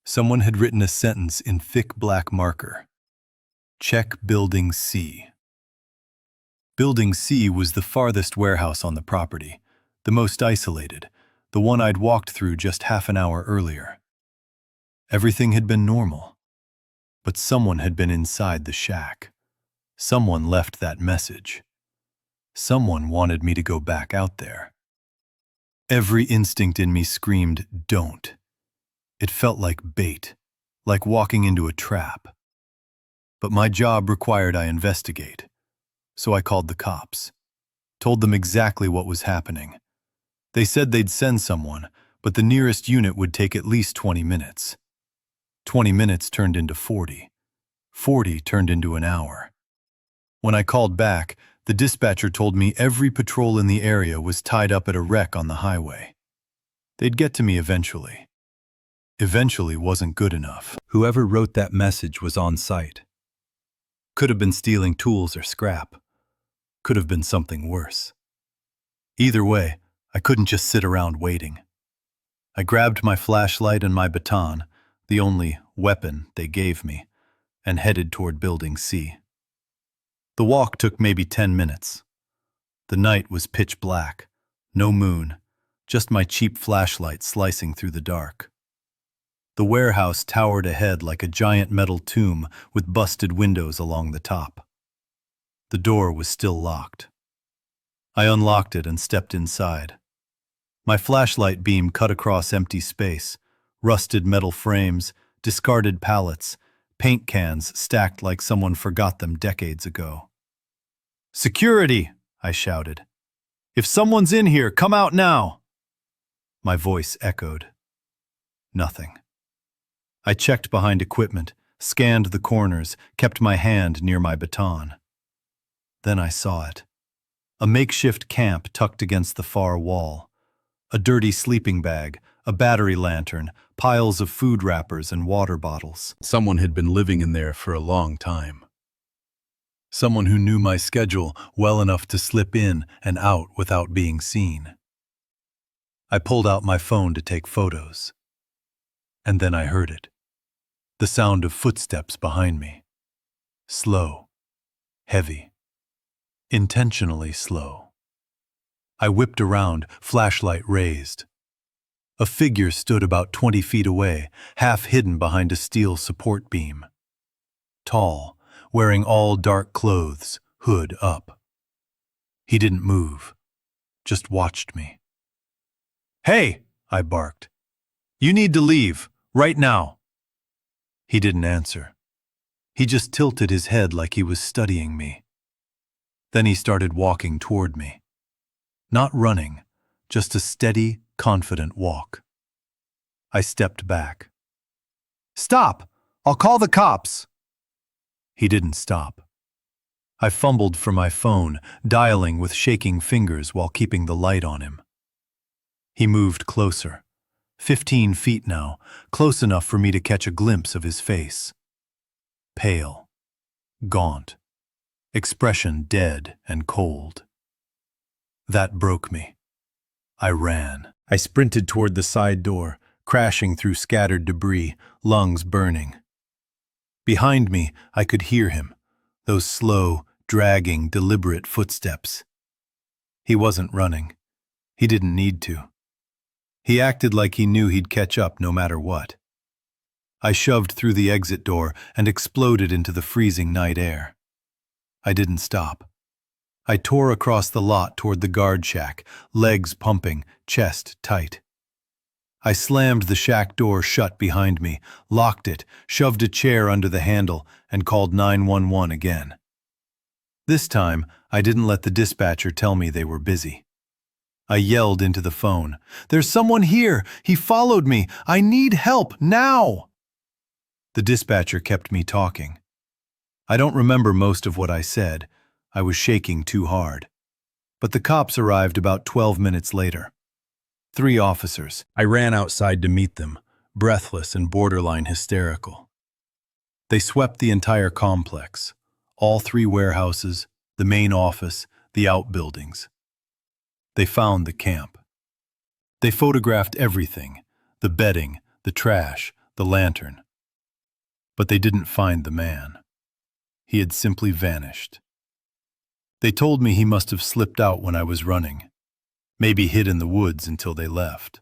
someone had written a sentence in thick black marker. Check Building C. Building C was the farthest warehouse on the property, the most isolated, the one I'd walked through just half an hour earlier. Everything had been normal, but someone had been inside the shack. Someone left that message. Someone wanted me to go back out there. Every instinct in me screamed, don't. It felt like bait, like walking into a trap. But my job required I investigate. So I called the cops, told them exactly what was happening. They said they'd send someone, but the nearest unit would take at least 20 minutes. 20 minutes turned into 40. 40 turned into an hour. When I called back, the dispatcher told me every patrol in the area was tied up at a wreck on the highway. They'd get to me eventually. Eventually wasn't good enough. Whoever wrote that message was on site. Could have been stealing tools or scrap. Could have been something worse. Either way, I couldn't just sit around waiting. I grabbed my flashlight and my baton, the only weapon they gave me, and headed toward Building C. The walk took maybe 10 minutes. The night was pitch black, no moon, just my cheap flashlight slicing through the dark. The warehouse towered ahead like a giant metal tomb with busted windows along the top. The door was still locked. I unlocked it and stepped inside. My flashlight beam cut across empty space, rusted metal frames, discarded pallets, paint cans stacked like someone forgot them decades ago. "Security!" I shouted. "If someone's in here, come out now!" My voice echoed. Nothing. I checked behind equipment, scanned the corners, kept my hand near my baton. Then I saw it. A makeshift camp tucked against the far wall. A dirty sleeping bag, a battery lantern, piles of food wrappers and water bottles. Someone had been living in there for a long time. Someone who knew my schedule well enough to slip in and out without being seen. I pulled out my phone to take photos. And then I heard it. The sound of footsteps behind me. Slow, heavy, intentionally slow. I whipped around, flashlight raised. A figure stood about 20 feet away, half hidden behind a steel support beam. Tall, wearing all dark clothes, hood up. He didn't move, just watched me. "Hey!" I barked. "You need to leave, right now." He didn't answer. He just tilted his head like he was studying me. Then he started walking toward me. Not running, just a steady, confident walk. I stepped back. "Stop! I'll call the cops!" He didn't stop. I fumbled for my phone, dialing with shaking fingers while keeping the light on him. He moved closer. 15 feet now, close enough for me to catch a glimpse of his face. Pale, gaunt, expression dead and cold. That broke me. I ran. I sprinted toward the side door, crashing through scattered debris, lungs burning. Behind me, I could hear him, those slow, dragging, deliberate footsteps. He wasn't running. He didn't need to. He acted like he knew he'd catch up no matter what. I shoved through the exit door and exploded into the freezing night air. I didn't stop. I tore across the lot toward the guard shack, legs pumping, chest tight. I slammed the shack door shut behind me, locked it, shoved a chair under the handle, and called 911 again. This time, I didn't let the dispatcher tell me they were busy. I yelled into the phone, "There's someone here! He followed me! I need help, now!" The dispatcher kept me talking. I don't remember most of what I said. I was shaking too hard. But the cops arrived about 12 minutes later. 3 officers. I ran outside to meet them, breathless and borderline hysterical. They swept the entire complex, all 3 warehouses, the main office, the outbuildings. They found the camp. They photographed everything, the bedding, the trash, the lantern. But they didn't find the man. He had simply vanished. They told me he must have slipped out when I was running, maybe hid in the woods until they left.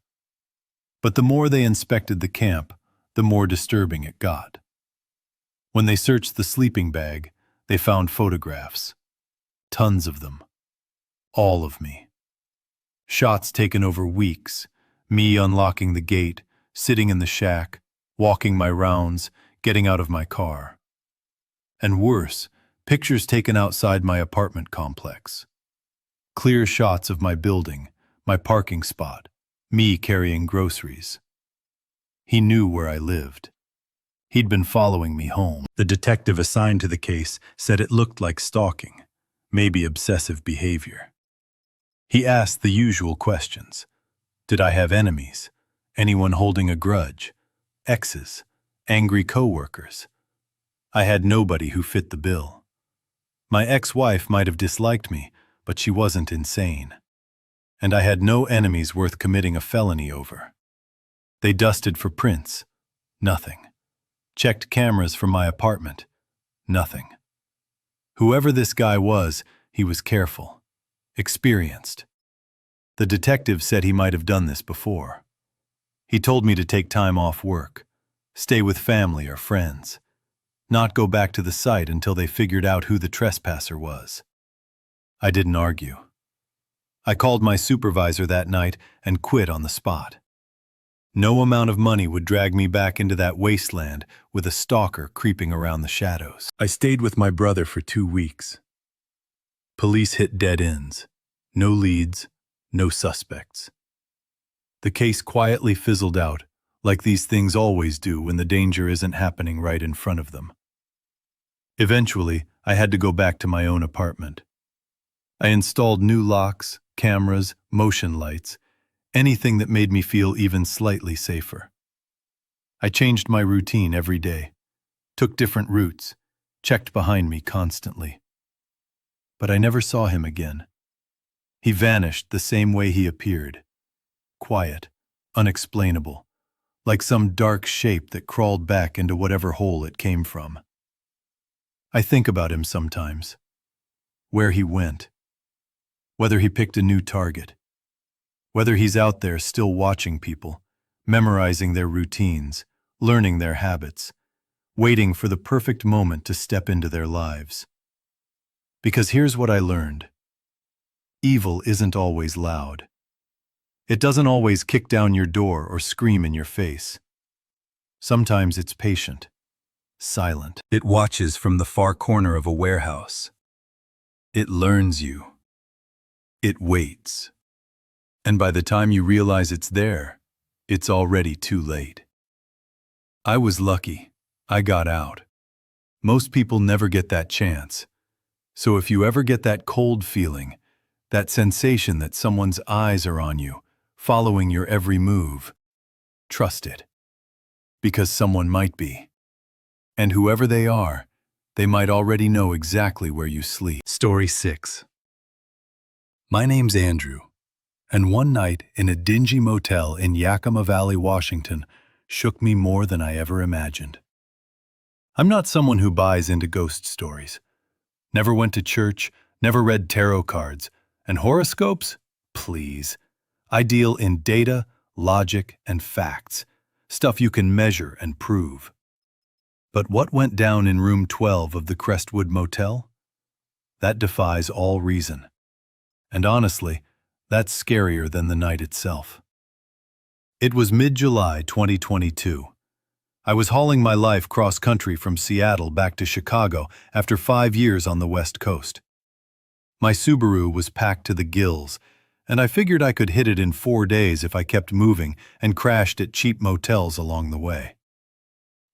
But the more they inspected the camp, the more disturbing it got. When they searched the sleeping bag, they found photographs. Tons of them. All of me. Shots taken over weeks, me unlocking the gate, sitting in the shack, walking my rounds, getting out of my car. And worse, pictures taken outside my apartment complex. Clear shots of my building, my parking spot, me carrying groceries. He knew where I lived. He'd been following me home. The detective assigned to the case said it looked like stalking, maybe obsessive behavior. He asked the usual questions. Did I have enemies? Anyone holding a grudge? Exes? Angry coworkers? I had nobody who fit the bill. My ex-wife might have disliked me, but she wasn't insane. And I had no enemies worth committing a felony over. They dusted for prints. Nothing. Checked cameras from my apartment. Nothing. Whoever this guy was, he was careful. Experienced. The detective said he might have done this before. He told me to take time off work, stay with family or friends, not go back to the site until they figured out who the trespasser was. I didn't argue. I called my supervisor that night and quit on the spot. No amount of money would drag me back into that wasteland with a stalker creeping around the shadows. I stayed with my brother for 2 weeks. Police hit dead ends. No leads, no suspects. The case quietly fizzled out, like these things always do when the danger isn't happening right in front of them. Eventually, I had to go back to my own apartment. I installed new locks, cameras, motion lights, anything that made me feel even slightly safer. I changed my routine every day, took different routes, checked behind me constantly. But I never saw him again. He vanished the same way he appeared. Quiet, unexplainable, like some dark shape that crawled back into whatever hole it came from. I think about him sometimes. Where he went. Whether he picked a new target. Whether he's out there still watching people, memorizing their routines, learning their habits, waiting for the perfect moment to step into their lives. Because here's what I learned. Evil isn't always loud. It doesn't always kick down your door or scream in your face. Sometimes it's patient, silent. It watches from the far corner of a warehouse. It learns you. It waits. And by the time you realize it's there, it's already too late. I was lucky. I got out. Most people never get that chance. So if you ever get that cold feeling, that sensation that someone's eyes are on you, following your every move, trust it. Because someone might be. And whoever they are, they might already know exactly where you sleep. Story 6. My name's Andrew, and one night in a dingy motel in Yakima Valley, Washington, shook me more than I ever imagined. I'm not someone who buys into ghost stories. Never went to church, never read tarot cards, and horoscopes? Please. I deal in data, logic, and facts, stuff you can measure and prove. But what went down in room 12 of the Crestwood Motel? That defies all reason. And honestly, that's scarier than the night itself. It was mid-July 2022. I was hauling my life cross-country from Seattle back to Chicago after 5 years on the West Coast. My Subaru was packed to the gills, and I figured I could hit it in 4 days if I kept moving and crashed at cheap motels along the way.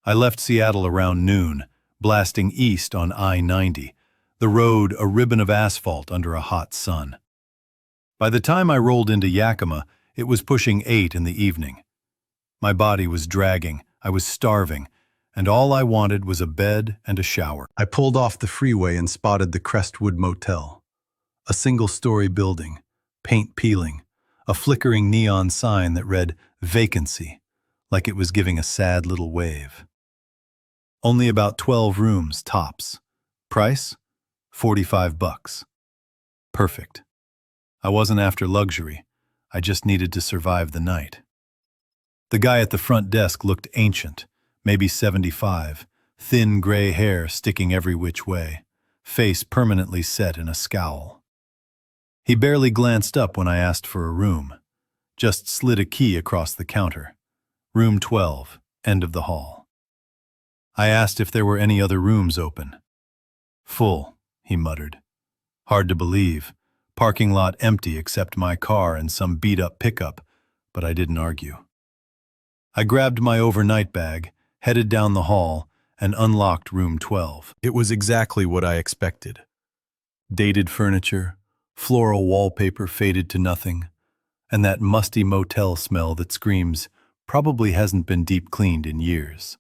I left Seattle around noon, blasting east on I-90, the road a ribbon of asphalt under a hot sun. By the time I rolled into Yakima, it was pushing 8 in the evening. My body was dragging, I was starving, and all I wanted was a bed and a shower. I pulled off the freeway and spotted the Crestwood Motel, a single-story building, paint peeling, a flickering neon sign that read vacancy, like it was giving a sad little wave. Only about 12 rooms tops. Price? $45. Perfect. I wasn't after luxury. I just needed to survive the night. The guy at the front desk looked ancient, maybe 75, thin gray hair sticking every which way, face permanently set in a scowl. He barely glanced up when I asked for a room, just slid a key across the counter. Room 12, end of the hall. I asked if there were any other rooms open. Full, he muttered. Hard to believe. Parking lot empty except my car and some beat-up pickup, but I didn't argue. I grabbed my overnight bag, headed down the hall, and unlocked room 12. It was exactly what I expected. Dated furniture, floral wallpaper faded to nothing, and that musty motel smell that screams, probably hasn't been deep cleaned in years.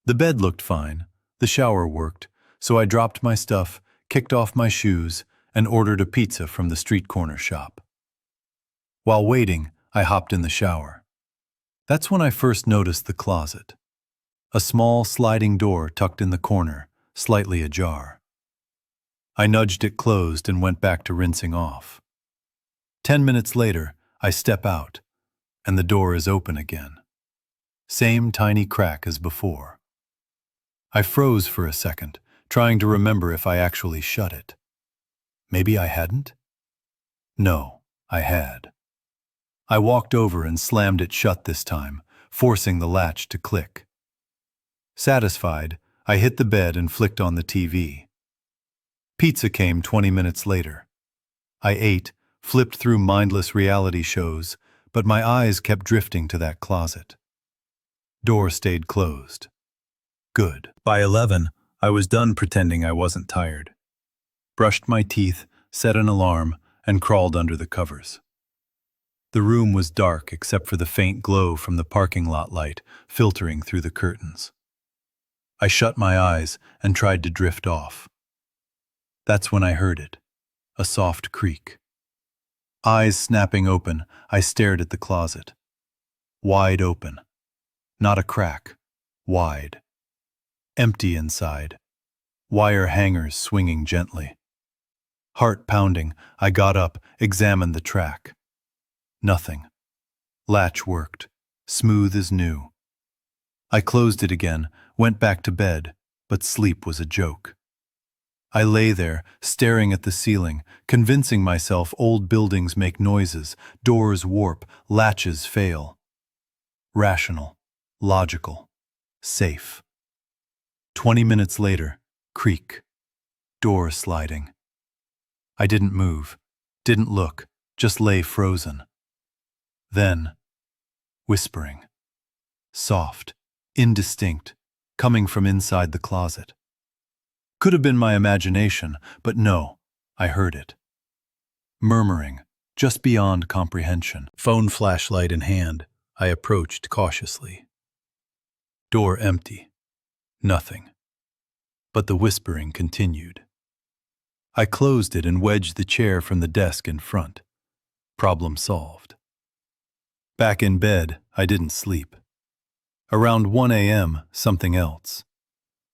The bed looked fine, the shower worked, so I dropped my stuff, kicked off my shoes, and ordered a pizza from the street corner shop. While waiting, I hopped in the shower. That's when I first noticed the closet. A small sliding door tucked in the corner, slightly ajar. I nudged it closed and went back to rinsing off. 10 minutes later, I step out, and the door is open again. Same tiny crack as before. I froze for a second, trying to remember if I actually shut it. Maybe I hadn't? No, I had. I walked over and slammed it shut this time, forcing the latch to click. Satisfied, I hit the bed and flicked on the TV. Pizza came 20 minutes later. I ate, flipped through mindless reality shows, but my eyes kept drifting to that closet. Door stayed closed. Good. By 11, I was done pretending I wasn't tired. Brushed my teeth, set an alarm, and crawled under the covers. The room was dark except for the faint glow from the parking lot light filtering through the curtains. I shut my eyes and tried to drift off. That's when I heard it, a soft creak. Eyes snapping open, I stared at the closet. Wide open. Not a crack. Wide. Empty inside. wire hangers swinging gently. Heart pounding, I got up, examined the track. Nothing. Latch worked, smooth as new. I closed it again, went back to bed, but sleep was a joke. I lay there, staring at the ceiling, convincing myself old buildings make noises, doors warp, latches fail. Rational, logical, safe. 20 minutes later, creak. Door sliding. I didn't move, didn't look, just lay frozen. Then, whispering. Soft, indistinct, coming from inside the closet. Could have been my imagination, but no, I heard it. Murmuring, just beyond comprehension. Phone flashlight in hand, I approached cautiously. Door empty. Nothing. But the whispering continued. I closed it and wedged the chair from the desk in front. Problem solved. Back in bed, I didn't sleep. Around 1 a.m., something else.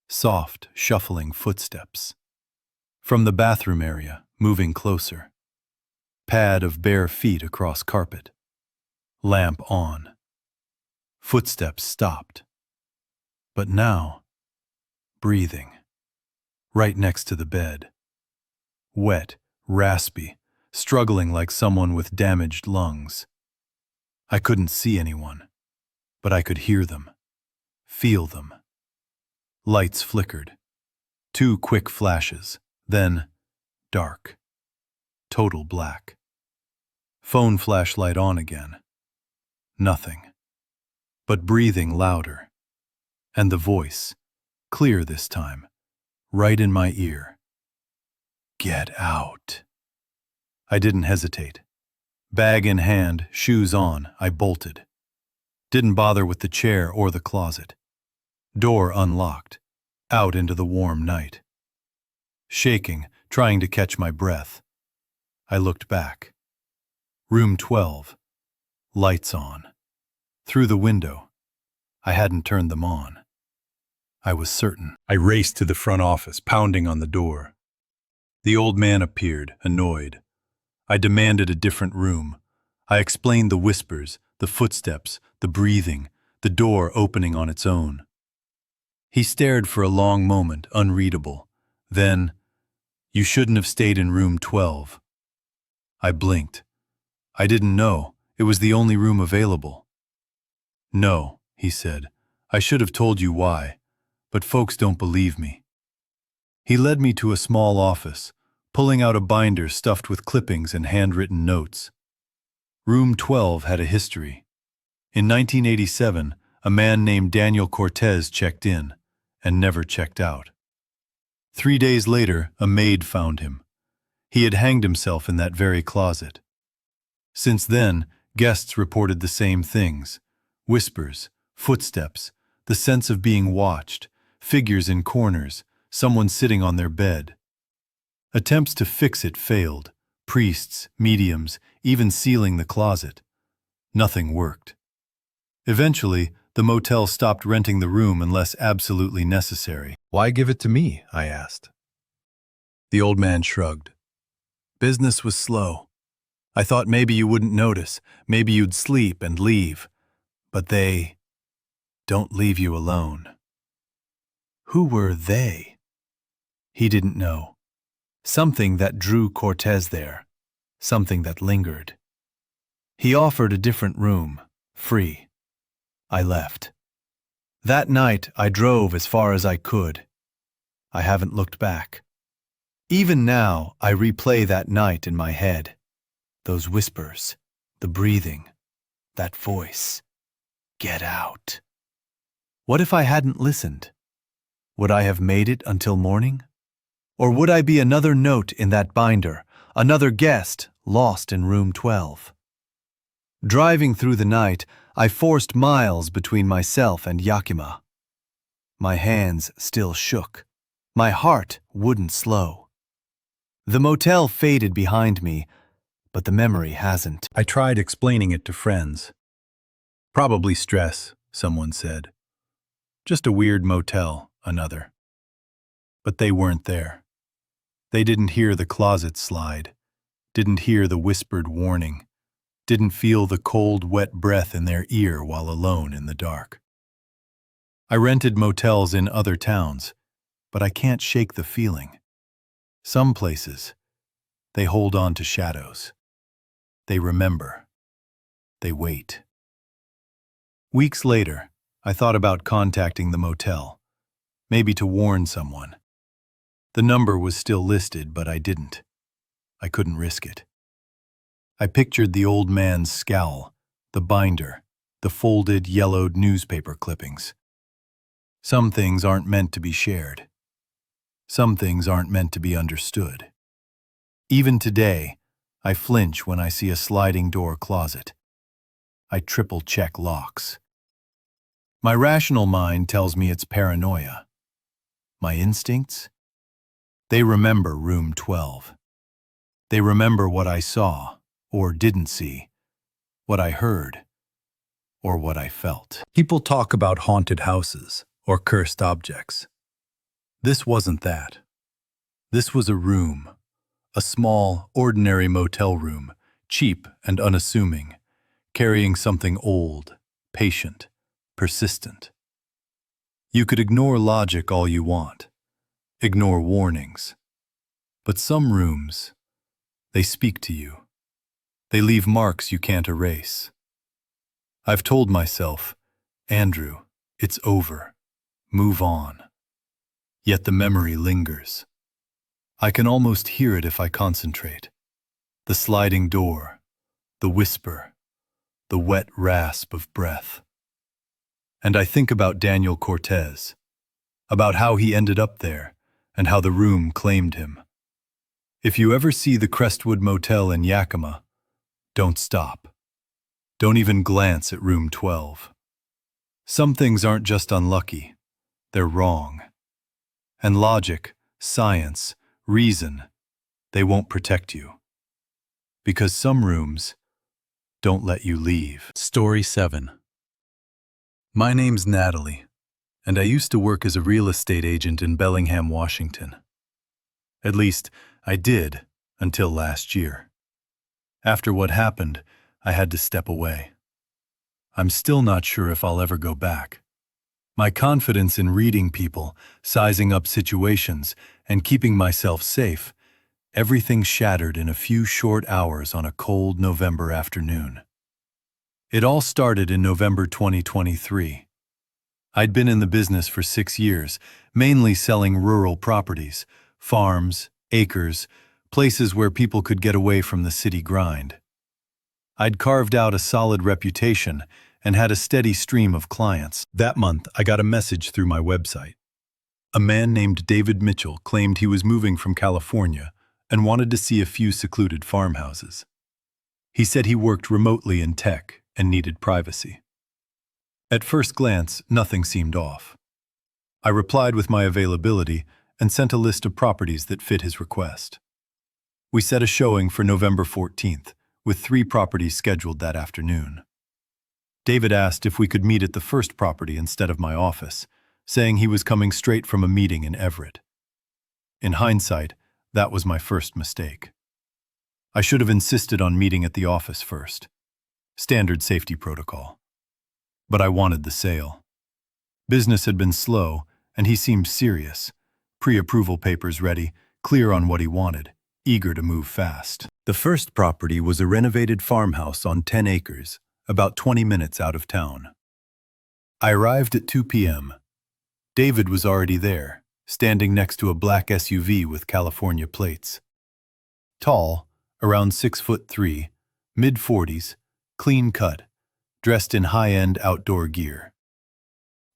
Soft, shuffling footsteps. From the bathroom area, moving closer. Pad of bare feet across carpet. Lamp on. Footsteps stopped. But now, breathing. Right next to the bed. Wet, raspy, struggling like someone with damaged lungs. I couldn't see anyone, but I could hear them, feel them. Lights flickered. 2 quick flashes, then dark. Total black. Phone flashlight on again. Nothing. But breathing louder. And the voice, clear this time, right in my ear. Get out. I didn't hesitate. Bag in hand, shoes on, I bolted. Didn't bother with the chair or the closet. Door unlocked, out into the warm night. Shaking, trying to catch my breath. I looked back. Room 12. Lights on. Through the window. I hadn't turned them on. I was certain. I raced to the front office, pounding on the door. The old man appeared, annoyed. I demanded a different room. I explained the whispers, the footsteps, the breathing, the door opening on its own. He stared for a long moment, unreadable. Then, "You shouldn't have stayed in room 12. I blinked. I didn't know. It was the only room available. "No," he said. "I should have told you why, but folks don't believe me." He led me to a small office, pulling out a binder stuffed with clippings and handwritten notes. Room 12 had a history. In 1987, a man named Daniel Cortez checked in and never checked out. 3 days later, a maid found him. He had hanged himself in that very closet. Since then, guests reported the same things: whispers, footsteps, the sense of being watched, figures in corners, someone sitting on their bed. Attempts to fix it failed. Priests, mediums, even sealing the closet. Nothing worked. Eventually, the motel stopped renting the room unless absolutely necessary. "Why give it to me?" I asked. The old man shrugged. "Business was slow. I thought maybe you wouldn't notice, maybe you'd sleep and leave. But they don't leave you alone." Who were they? He didn't know. Something that drew Cortez there. Something that lingered. He offered a different room, free. I left. That night, I drove as far as I could. I haven't looked back. Even now, I replay that night in my head. Those whispers, the breathing, that voice. Get out. What if I hadn't listened? Would I have made it until morning? Or would I be another note in that binder, another guest lost in room 12? Driving through the night, I forced miles between myself and Yakima. My hands still shook. My heart wouldn't slow. The motel faded behind me, but the memory hasn't. I tried explaining it to friends. "Probably stress," someone said. "Just a weird motel," another. But they weren't there. They didn't hear the closet slide, didn't hear the whispered warning, didn't feel the cold, wet breath in their ear while alone in the dark. I rented motels in other towns, but I can't shake the feeling. Some places, they hold on to shadows. They remember. They wait. Weeks later, I thought about contacting the motel, maybe to warn someone. The number was still listed, but I didn't. I couldn't risk it. I pictured the old man's scowl, the binder, the folded, yellowed newspaper clippings. Some things aren't meant to be shared. Some things aren't meant to be understood. Even today, I flinch when I see a sliding door closet. I triple-check locks. My rational mind tells me it's paranoia. My instincts? They remember room 12. They remember what I saw, or didn't see, what I heard, or what I felt. People talk about haunted houses or cursed objects. This wasn't that. This was a room, a small, ordinary motel room, cheap and unassuming, carrying something old, patient, persistent. You could ignore logic all you want, ignore warnings. But some rooms, they speak to you. They leave marks you can't erase. I've told myself, Andrew, it's over. Move on. Yet the memory lingers. I can almost hear it if I concentrate. The sliding door, the whisper, the wet rasp of breath. And I think about Daniel Cortez, about how he ended up there and how the room claimed him. If you ever see the Crestwood Motel in Yakima, don't stop. Don't even glance at room 12. Some things aren't just unlucky, they're wrong. And logic, science, reason, they won't protect you. Because some rooms don't let you leave. Story 7. My name's Natalie, and I used to work as a real estate agent in Bellingham, Washington. At least, I did until last year. After what happened, I had to step away. I'm still not sure if I'll ever go back. My confidence in reading people, sizing up situations, and keeping myself safe, everything shattered in a few short hours on a cold November afternoon. It all started in November 2023. I'd been in the business for 6 years, mainly selling rural properties, farms, acres, places where people could get away from the city grind. I'd carved out a solid reputation and had a steady stream of clients. That month, I got a message through my website. A man named David Mitchell claimed he was moving from California and wanted to see a few secluded farmhouses. He said he worked remotely in tech and needed privacy. At first glance, nothing seemed off. I replied with my availability and sent a list of properties that fit his request. We set a showing for November 14th, with 3 properties scheduled that afternoon. David asked if we could meet at the first property instead of my office, saying he was coming straight from a meeting in Everett. In hindsight, that was my first mistake. I should have insisted on meeting at the office first. Standard safety protocol. But I wanted the sale. Business had been slow, and he seemed serious. Pre-approval papers ready, clear on what he wanted, eager to move fast. The first property was a renovated farmhouse on 10 acres, about 20 minutes out of town. I arrived at 2 p.m. David was already there, standing next to a black SUV with California plates. Tall, around 6'3", mid-40s, clean cut, dressed in high-end outdoor gear.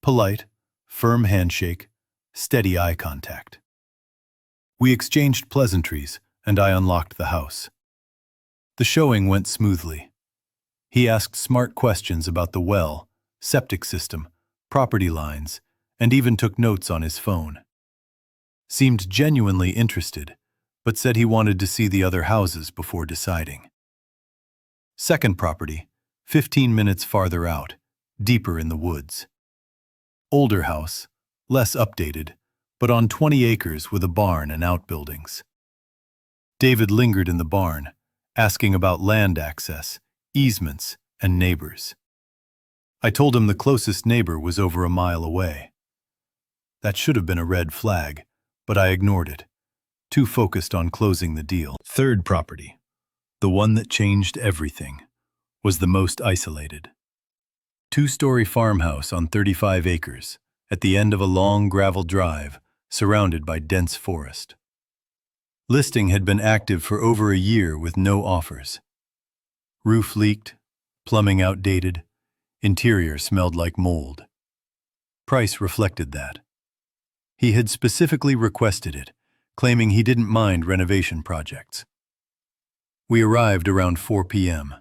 Polite, firm handshake, steady eye contact. We exchanged pleasantries, and I unlocked the house. The showing went smoothly. He asked smart questions about the well, septic system, property lines, and even took notes on his phone. Seemed genuinely interested, but said he wanted to see the other houses before deciding. Second property, 15 minutes farther out, deeper in the woods. Older house, less updated, but on 20 acres with a barn and outbuildings. David lingered in the barn, asking about land access, easements, and neighbors. I told him the closest neighbor was over a mile away. That should have been a red flag, but I ignored it, too focused on closing the deal. Third property, the one that changed everything, was the most isolated. Two-story farmhouse on 35 acres, at the end of a long gravel drive, surrounded by dense forest. Listing had been active for over a year with no offers. Roof leaked, plumbing outdated, interior smelled like mold. Price reflected that. He had specifically requested it, claiming he didn't mind renovation projects. We arrived around 4 p.m.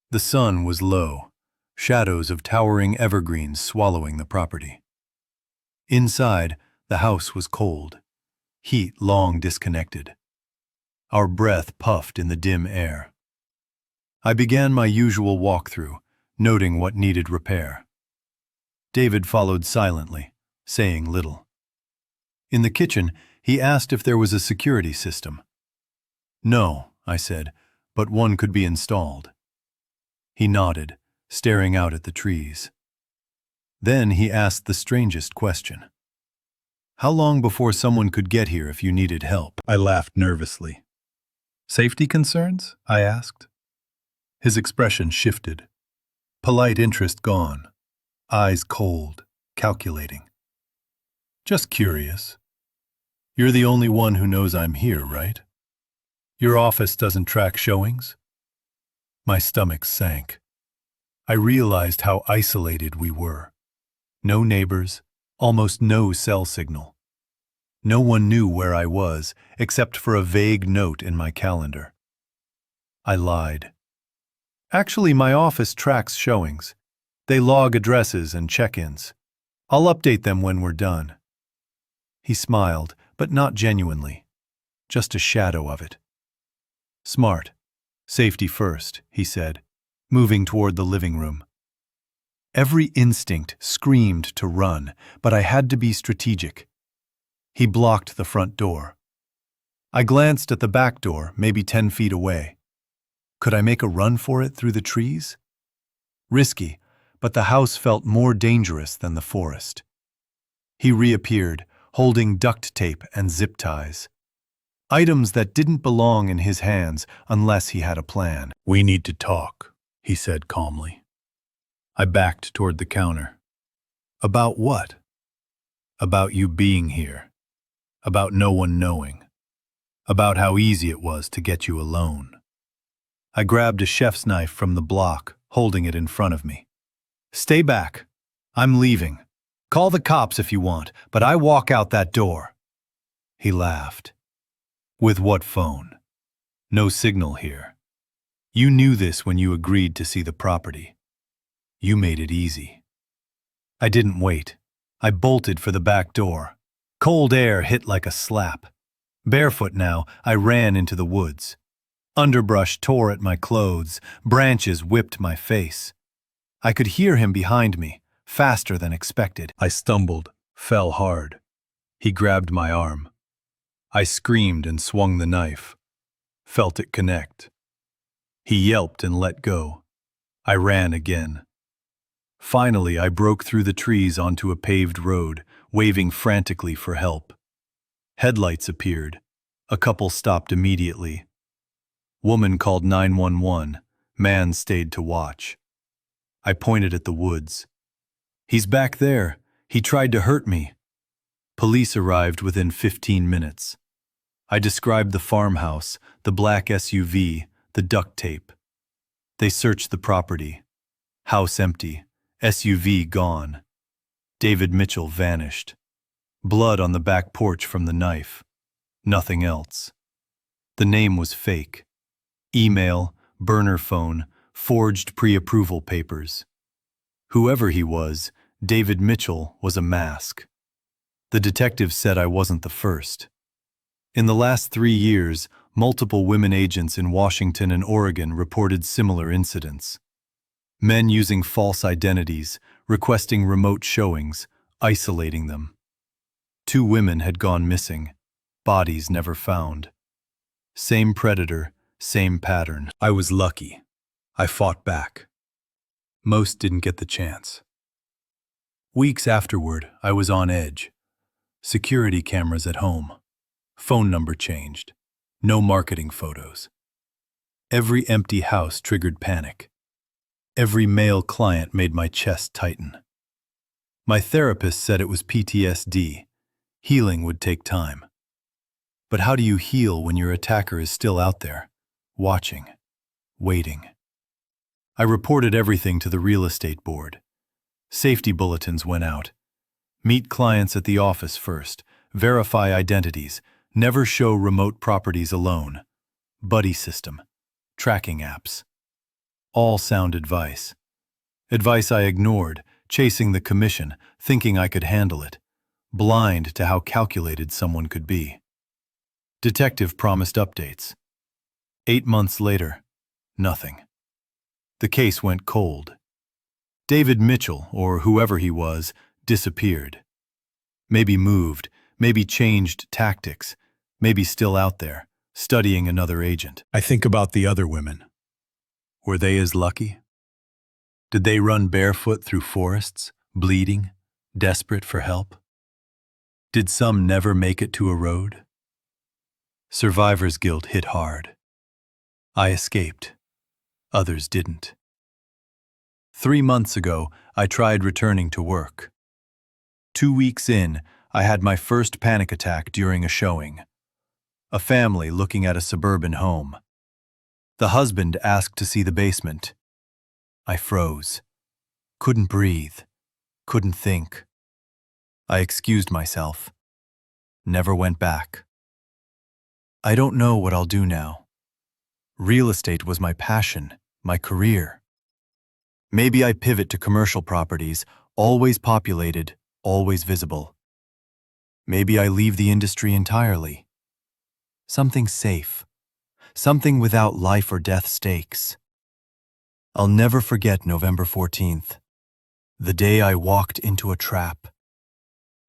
The sun was low, shadows of towering evergreens swallowing the property. Inside, the house was cold, heat long disconnected. Our breath puffed in the dim air. I began my usual walkthrough, noting what needed repair. David followed silently, saying little. In the kitchen, he asked if there was a security system. No, I said, but one could be installed. He nodded, staring out at the trees. Then he asked the strangest question. How long before someone could get here if you needed help? I laughed nervously. Safety concerns? I asked. His expression shifted. Polite interest gone. Eyes cold, calculating. Just curious. You're the only one who knows I'm here, right? Your office doesn't track showings? My stomach sank. I realized how isolated we were. No neighbors, almost no cell signal. No one knew where I was, except for a vague note in my calendar. I lied. Actually, my office tracks showings. They log addresses and check-ins. I'll update them when we're done. He smiled, but not genuinely. Just a shadow of it. Smart. Safety first, he said, moving toward the living room. Every instinct screamed to run, but I had to be strategic. He blocked the front door. I glanced at the back door, maybe 10 feet away. Could I make a run for it through the trees? Risky, but the house felt more dangerous than the forest. He reappeared, holding duct tape and zip ties. Items that didn't belong in his hands unless he had a plan. We need to talk, he said calmly. I backed toward the counter. About what? About you being here. About no one knowing. About how easy it was to get you alone. I grabbed a chef's knife from the block, holding it in front of me. Stay back. I'm leaving. Call the cops if you want, but I walk out that door. He laughed. With what phone? No signal here. You knew this when you agreed to see the property. You made it easy. I didn't wait. I bolted for the back door. Cold air hit like a slap. Barefoot now, I ran into the woods. Underbrush tore at my clothes, branches whipped my face. I could hear him behind me, faster than expected. I stumbled, fell hard. He grabbed my arm. I screamed and swung the knife. Felt it connect. He yelped and let go. I ran again. Finally, I broke through the trees onto a paved road, waving frantically for help. Headlights appeared. A couple stopped immediately. Woman called 911. Man stayed to watch. I pointed at the woods. He's back there. He tried to hurt me. Police arrived within 15 minutes. I described the farmhouse, the black SUV, the duct tape. They searched the property. House empty. SUV gone. David Mitchell vanished. Blood on the back porch from the knife. Nothing else. The name was fake. Email, burner phone, forged pre-approval papers. Whoever he was, David Mitchell was a mask. The detective said I wasn't the first. In the last 3 years, multiple women agents in Washington and Oregon reported similar incidents. Men using false identities, requesting remote showings, isolating them. 2 women had gone missing, bodies never found. Same predator, same pattern. I was lucky. I fought back. Most didn't get the chance. Weeks afterward, I was on edge. Security cameras at home. Phone number changed. No marketing photos. Every empty house triggered panic. Every male client made my chest tighten. My therapist said it was PTSD. Healing would take time. But how do you heal when your attacker is still out there, watching, waiting? I reported everything to the real estate board. Safety bulletins went out. Meet clients at the office first. Verify identities. Never show remote properties alone. Buddy system. Tracking apps. All sound advice. Advice I ignored, chasing the commission, thinking I could handle it. Blind to how calculated someone could be. Detective promised updates. 8 months later, nothing. The case went cold. David Mitchell, or whoever he was, disappeared. Maybe moved, maybe changed tactics, maybe still out there, studying another agent. I think about the other women. Were they as lucky? Did they run barefoot through forests, bleeding, desperate for help? Did some never make it to a road? Survivor's guilt hit hard. I escaped. Others didn't. 3 months ago, I tried returning to work. 2 weeks in, I had my first panic attack during a showing. A family looking at a suburban home. The husband asked to see the basement. I froze. Couldn't breathe. Couldn't think. I excused myself. Never went back. I don't know what I'll do now. Real estate was my passion, my career. Maybe I pivot to commercial properties, always populated, always visible. Maybe I leave the industry entirely. Something safe. Something without life or death stakes. I'll never forget November 14th. The day I walked into a trap.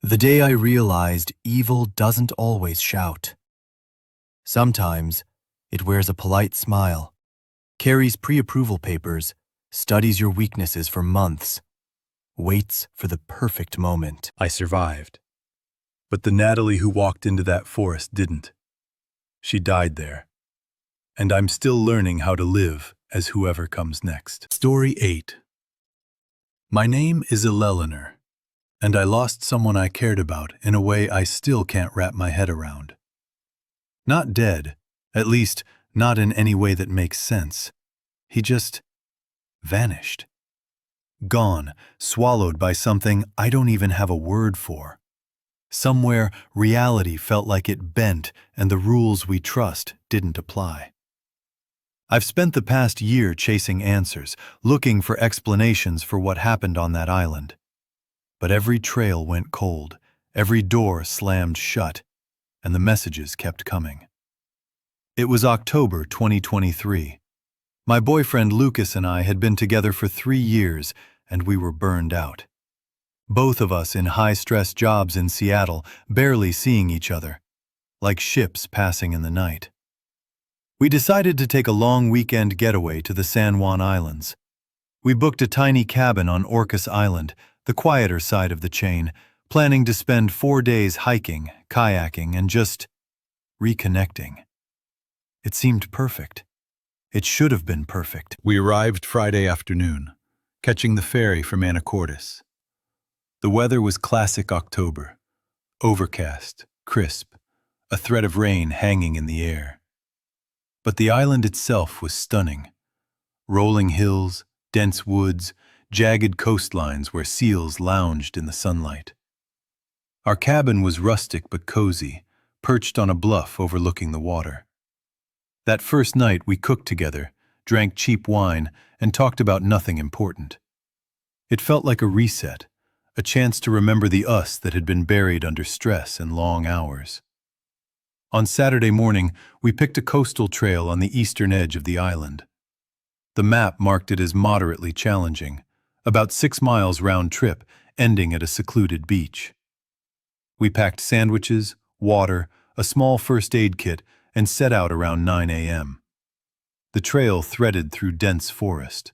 The day I realized evil doesn't always shout. Sometimes it wears a polite smile, carries pre-approval papers, studies your weaknesses for months, waits for the perfect moment. I survived. But the Natalie who walked into that forest didn't. She died there. And I'm still learning how to live as whoever comes next. Story 8. My name is Eleanor, and I lost someone I cared about in a way I still can't wrap my head around. Not dead, at least not in any way that makes sense. He just vanished. Gone, swallowed by something I don't even have a word for. Somewhere, reality felt like it bent and the rules we trust didn't apply. I've spent the past year chasing answers, looking for explanations for what happened on that island. But every trail went cold, every door slammed shut, and the messages kept coming. It was October 2023. My boyfriend Lucas and I had been together for 3 years, and we were burned out. Both of us in high-stress jobs in Seattle, barely seeing each other, like ships passing in the night. We decided to take a long weekend getaway to the San Juan Islands. We booked a tiny cabin on Orcas Island, the quieter side of the chain, planning to spend 4 days hiking, kayaking, and just reconnecting. It seemed perfect. It should have been perfect. We arrived Friday afternoon, catching the ferry from Anacortes. The weather was classic October, overcast, crisp, a thread of rain hanging in the air. But the island itself was stunning. Rolling hills, dense woods, jagged coastlines where seals lounged in the sunlight. Our cabin was rustic but cozy, perched on a bluff overlooking the water. That first night we cooked together, drank cheap wine, and talked about nothing important. It felt like a reset, a chance to remember the us that had been buried under stress and long hours. On Saturday morning, we picked a coastal trail on the eastern edge of the island. The map marked it as moderately challenging, about 6 miles round trip, ending at a secluded beach. We packed sandwiches, water, a small first aid kit, and set out around 9 a.m. The trail threaded through dense forest.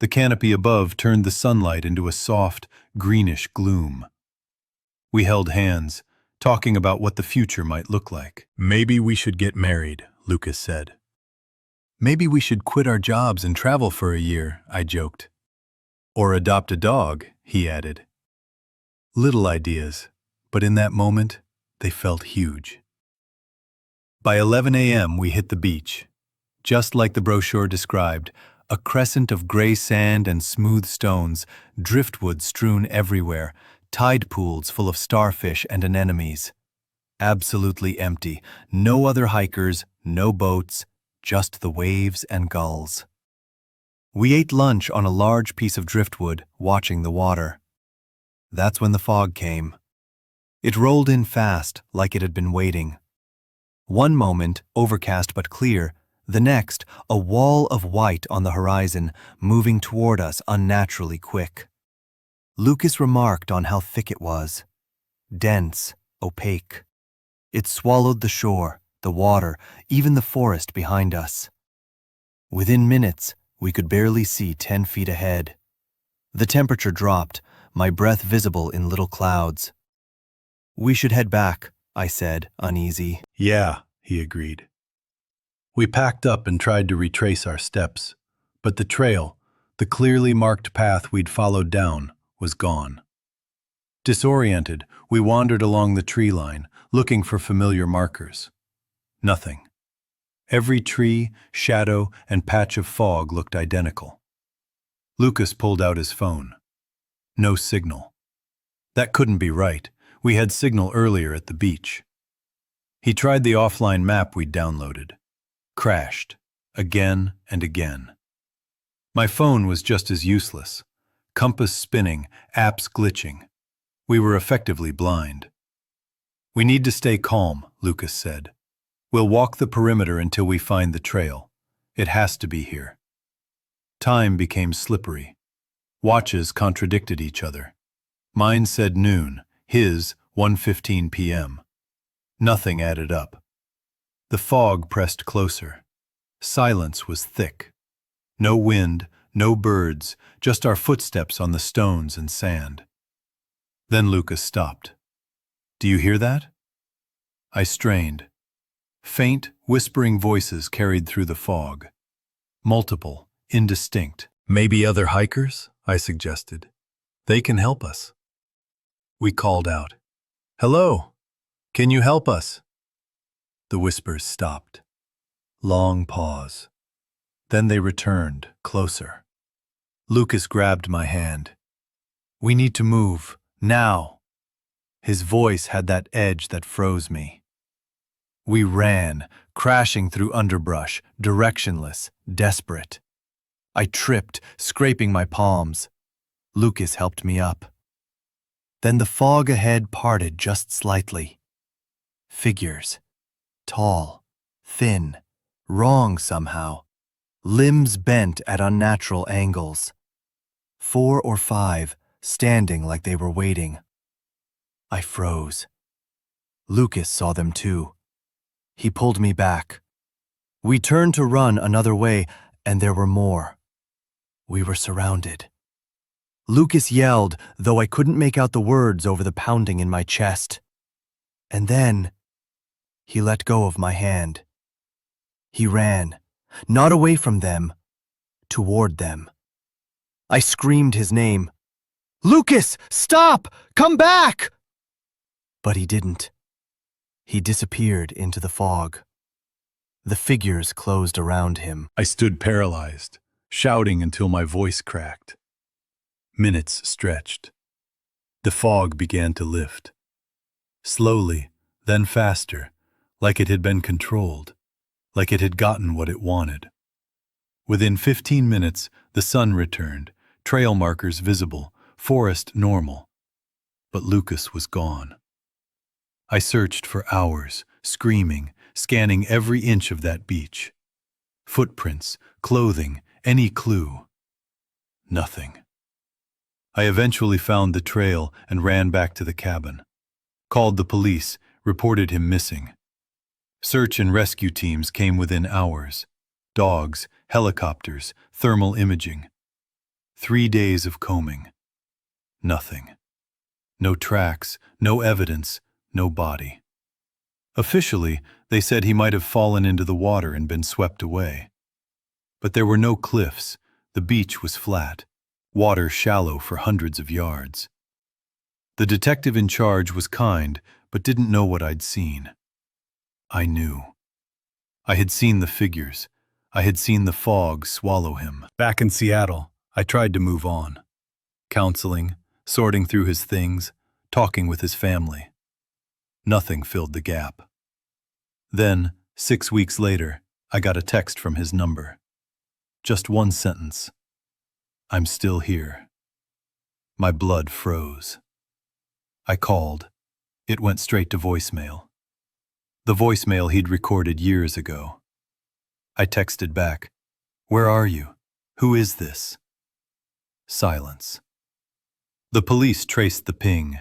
The canopy above turned the sunlight into a soft, greenish gloom. We held hands, talking about what the future might look like. "Maybe we should get married," Lucas said. "Maybe we should quit our jobs and travel for a year," I joked. "Or adopt a dog," he added. Little ideas, but in that moment, they felt huge. By 11 a.m., we hit the beach. Just like the brochure described, a crescent of gray sand and smooth stones, driftwood strewn everywhere, tide pools full of starfish and anemones. Absolutely empty, no other hikers, no boats, just the waves and gulls. We ate lunch on a large piece of driftwood, watching the water. That's when the fog came. It rolled in fast, like it had been waiting. One moment, overcast but clear, the next, a wall of white on the horizon, moving toward us unnaturally quick. Lucas remarked on how thick it was. Dense, opaque. It swallowed the shore, the water, even the forest behind us. Within minutes, we could barely see 10 feet ahead. The temperature dropped, my breath visible in little clouds. "We should head back," I said, uneasy. "Yeah," he agreed. We packed up and tried to retrace our steps, but the trail, the clearly marked path we'd followed down, was gone. Disoriented, we wandered along the tree line, looking for familiar markers. Nothing. Every tree, shadow, and patch of fog looked identical. Lucas pulled out his phone. No signal. That couldn't be right. We had signal earlier at the beach. He tried the offline map we'd downloaded. Crashed. Again and again. My phone was just as useless. Compass spinning, apps glitching. We were effectively blind. "We need to stay calm," Lucas said. "We'll walk the perimeter until we find the trail. It has to be here." Time became slippery. Watches contradicted each other. Mine said noon, his 1:15 p.m. Nothing added up. The fog pressed closer. Silence was thick. No wind, no birds, just our footsteps on the stones and sand. Then Lucas stopped. "Do you hear that?" I strained. Faint, whispering voices carried through the fog. Multiple, indistinct. "Maybe other hikers?" I suggested. "They can help us." We called out, "Hello, can you help us?" The whispers stopped. Long pause. Then they returned, closer. Lucas grabbed my hand. "We need to move, now." His voice had that edge that froze me. We ran, crashing through underbrush, directionless, desperate. I tripped, scraping my palms. Lucas helped me up. Then the fog ahead parted just slightly. Figures. Tall, thin, wrong somehow. Limbs bent at unnatural angles. 4 or 5, standing like they were waiting. I froze. Lucas saw them too. He pulled me back. We turned to run another way, and there were more. We were surrounded. Lucas yelled, though I couldn't make out the words over the pounding in my chest. And then, he let go of my hand. He ran, not away from them, toward them. I screamed his name. "Lucas, stop! Come back!" But he didn't. He disappeared into the fog. The figures closed around him. I stood paralyzed, shouting until my voice cracked. Minutes stretched. The fog began to lift. Slowly, then faster, like it had been controlled, like it had gotten what it wanted. Within 15 minutes, the sun returned, trail markers visible, forest normal. But Lucas was gone. I searched for hours, screaming, scanning every inch of that beach. Footprints, clothing, any clue. Nothing. I eventually found the trail and ran back to the cabin. Called the police, reported him missing. Search and rescue teams came within hours. Dogs, helicopters, thermal imaging. 3 days of combing. Nothing. No tracks, no evidence, no body. Officially, they said he might have fallen into the water and been swept away. But there were no cliffs. The beach was flat, water shallow for hundreds of yards. The detective in charge was kind, but didn't know what I'd seen. I knew. I had seen the figures. I had seen the fog swallow him. Back in Seattle, I tried to move on. Counseling, sorting through his things, talking with his family. Nothing filled the gap. Then, 6 weeks later, I got a text from his number. Just one sentence. I'm still here. My blood froze. I called. It went straight to voicemail. The voicemail he'd recorded years ago. I texted back, "Where are you? Who is this?" Silence. The police traced the ping.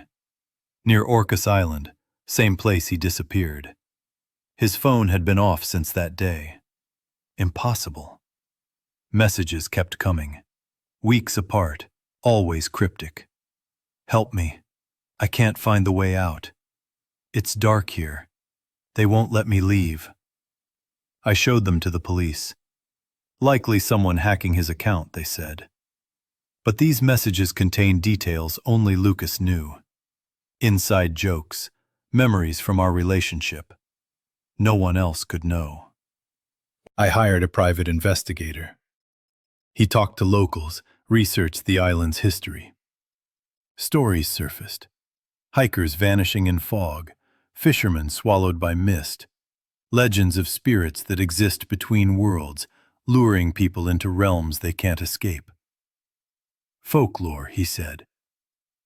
Near Orcas Island, same place he disappeared. His phone had been off since that day. Impossible. Messages kept coming. Weeks apart, always cryptic. "Help me. I can't find the way out. It's dark here. They won't let me leave." I showed them to the police. Likely someone hacking his account, they said. But these messages contained details only Lucas knew. Inside jokes, memories from our relationship. No one else could know. I hired a private investigator. He talked to locals, researched the island's history. Stories surfaced. Hikers vanishing in fog, fishermen swallowed by mist, legends of spirits that exist between worlds, luring people into realms they can't escape. Folklore, he said,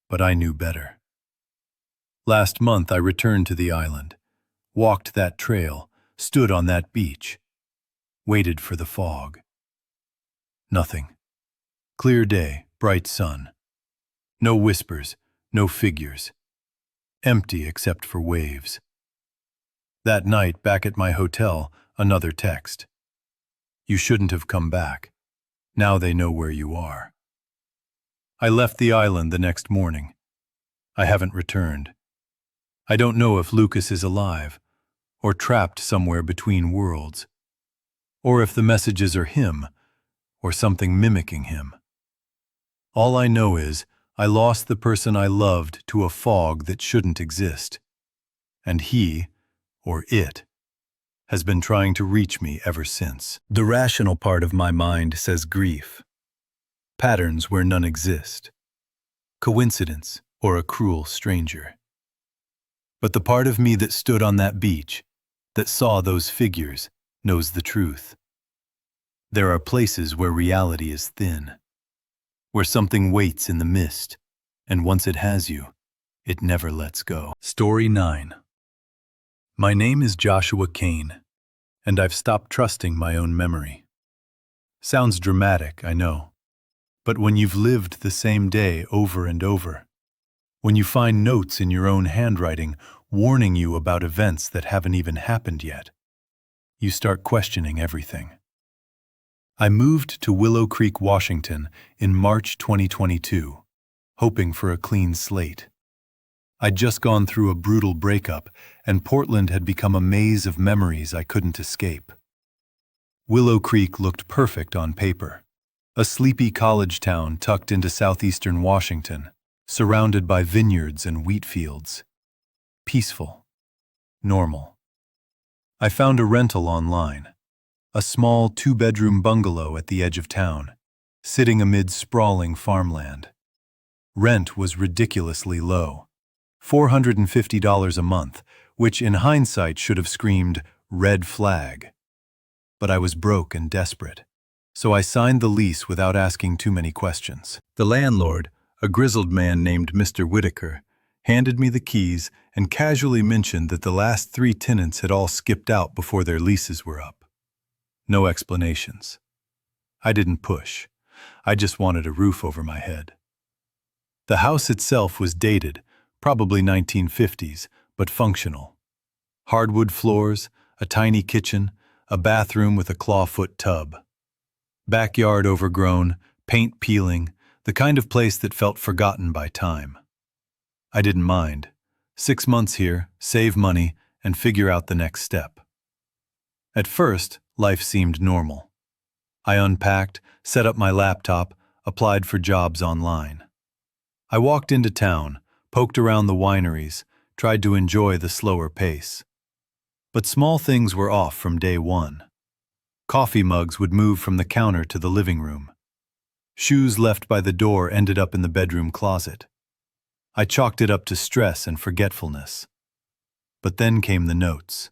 but I knew better. Last month I returned to the island, walked that trail, stood on that beach, waited for the fog. Nothing. Clear day, bright sun. No whispers, no figures. Empty except for waves. That night, back at my hotel, another text. "You shouldn't have come back. Now they know where you are." I left the island the next morning. I haven't returned. I don't know if Lucas is alive, or trapped somewhere between worlds, or if the messages are him, or something mimicking him. All I know is I lost the person I loved to a fog that shouldn't exist, and he, or it, has been trying to reach me ever since. The rational part of my mind says grief. Patterns where none exist. Coincidence or a cruel stranger. But the part of me that stood on that beach, that saw those figures, knows the truth. There are places where reality is thin, where something waits in the mist, and once it has you, it never lets go. Story 9. My name is Joshua Kane, and I've stopped trusting my own memory. Sounds dramatic, I know, but when you've lived the same day over and over, when you find notes in your own handwriting warning you about events that haven't even happened yet, you start questioning everything. I moved to Willow Creek, Washington in March 2022, hoping for a clean slate. I'd just gone through a brutal breakup, and Portland had become a maze of memories I couldn't escape. Willow Creek looked perfect on paper. A sleepy college town tucked into southeastern Washington, surrounded by vineyards and wheat fields. Peaceful. Normal. I found a rental online. A small 2-bedroom bungalow at the edge of town, sitting amid sprawling farmland. Rent was ridiculously low, $450 a month, which in hindsight should have screamed, "red flag." But I was broke and desperate, so I signed the lease without asking too many questions. The landlord, a grizzled man named Mr. Whitaker, handed me the keys and casually mentioned that the last 3 tenants had all skipped out before their leases were up. No explanations. I didn't push. I just wanted a roof over my head. The house itself was dated, probably 1950s, but functional. Hardwood floors, a tiny kitchen, a bathroom with a clawfoot tub. Backyard overgrown, paint peeling, the kind of place that felt forgotten by time. I didn't mind. 6 months here, save money, and figure out the next step. At first, life seemed normal. I unpacked, set up my laptop, applied for jobs online. I walked into town, poked around the wineries, tried to enjoy the slower pace. But small things were off from day one. Coffee mugs would move from the counter to the living room. Shoes left by the door ended up in the bedroom closet. I chalked it up to stress and forgetfulness. But then came the notes.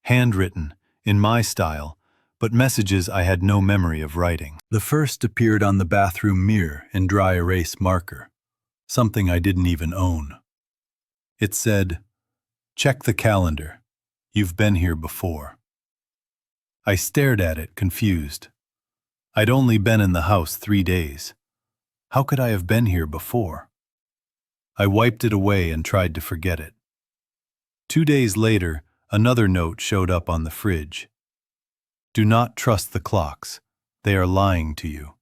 Handwritten, in my style, but messages I had no memory of writing. The first appeared on the bathroom mirror in dry erase marker, something I didn't even own. It said, "Check the calendar. You've been here before." I stared at it, confused. I'd only been in the house 3 days. How could I have been here before? I wiped it away and tried to forget it. 2 days later, another note showed up on the fridge. "Do not trust the clocks. They are lying to you."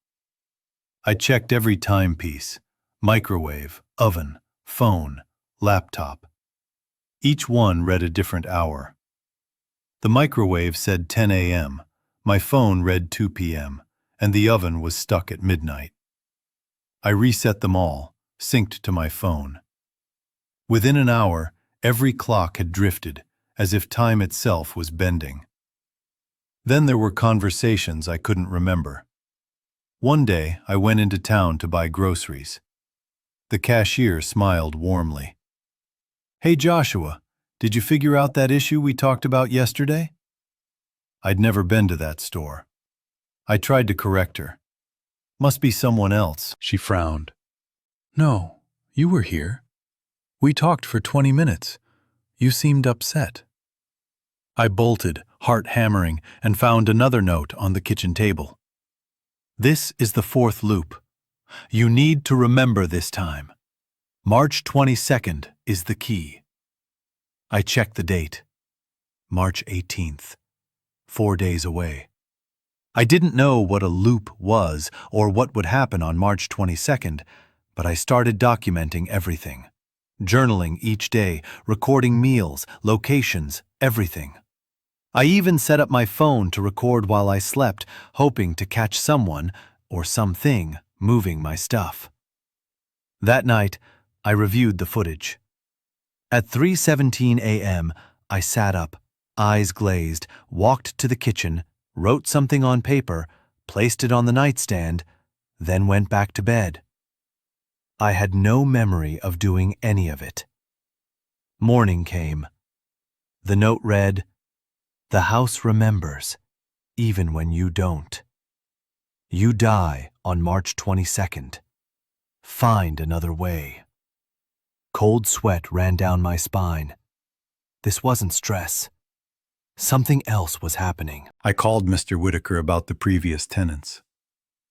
I checked every timepiece: microwave, oven, phone, laptop. Each one read a different hour. The microwave said 10 a.m., my phone read 2 p.m., and the oven was stuck at midnight. I reset them all, synced to my phone. Within an hour, every clock had drifted, as if time itself was bending. Then there were conversations I couldn't remember. One day, I went into town to buy groceries. The cashier smiled warmly. "Hey Joshua, did you figure out that issue we talked about yesterday?" I'd never been to that store. I tried to correct her. "Must be someone else." She frowned. "No, you were here. We talked for 20 minutes. You seemed upset." I bolted, heart hammering, and found another note on the kitchen table. "This is the 4th loop. You need to remember this time. March 22nd is the key." I checked the date. March 18th. 4 days away. I didn't know what a loop was or what would happen on March 22nd, but I started documenting everything. Journaling each day, recording meals, locations, everything. I even set up my phone to record while I slept, hoping to catch someone or something moving my stuff. That night, I reviewed the footage. At 3:17 a.m., I sat up, eyes glazed, walked to the kitchen, wrote something on paper, placed it on the nightstand, then went back to bed. I had no memory of doing any of it. Morning came. The note read, "The house remembers, even when you don't. You die on March 22nd. Find another way." Cold sweat ran down my spine. This wasn't stress. Something else was happening. I called Mr. Whitaker about the previous tenants.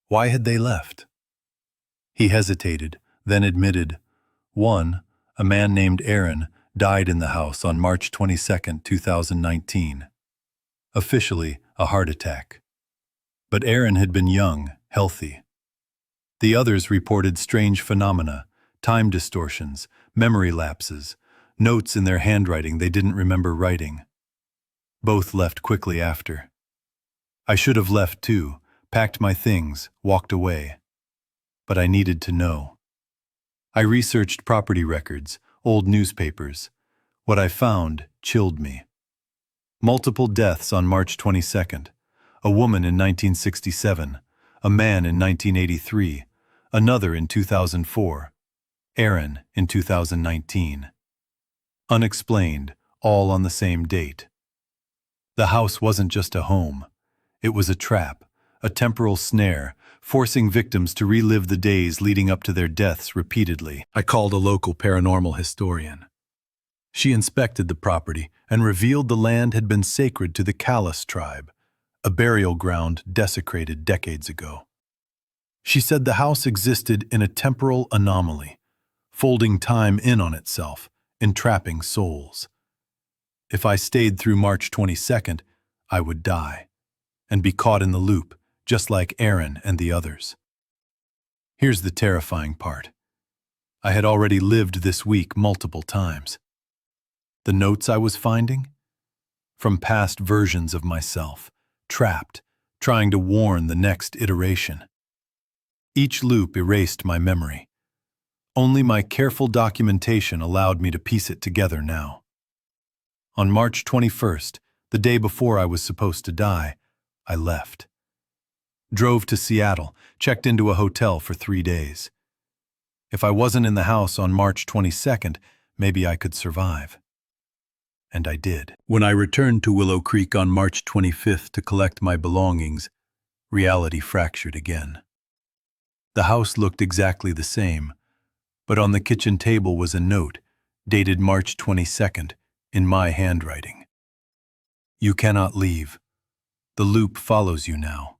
Why had they left? He hesitated, then admitted, one, a man named Aaron, died in the house on March 22, 2019. Officially, a heart attack. But Aaron had been young, healthy. The others reported strange phenomena, time distortions, memory lapses, notes in their handwriting they didn't remember writing. Both left quickly after. I should have left too, packed my things, walked away. But I needed to know. I researched property records, old newspapers. What I found chilled me. Multiple deaths on March 22nd. A woman in 1967, a man in 1983, another in 2004, Aaron in 2019. Unexplained, all on the same date. The house wasn't just a home. It was a trap, a temporal snare, forcing victims to relive the days leading up to their deaths repeatedly. I called a local paranormal historian. She inspected the property and revealed the land had been sacred to the Kalas tribe, a burial ground desecrated decades ago. She said the house existed in a temporal anomaly, folding time in on itself, entrapping souls. If I stayed through March 22nd, I would die, and be caught in the loop, just like Aaron and the others. Here's the terrifying part. I had already lived this week multiple times. The notes I was finding? From past versions of myself, trapped, trying to warn the next iteration. Each loop erased my memory. Only my careful documentation allowed me to piece it together now. On March 21st, the day before I was supposed to die, I left. Drove to Seattle, checked into a hotel for 3 days. If I wasn't in the house on March 22nd, maybe I could survive. And I did. When I returned to Willow Creek on March 25th to collect my belongings, reality fractured again. The house looked exactly the same, but on the kitchen table was a note, dated March 22nd, in my handwriting. You cannot leave. The loop follows you now.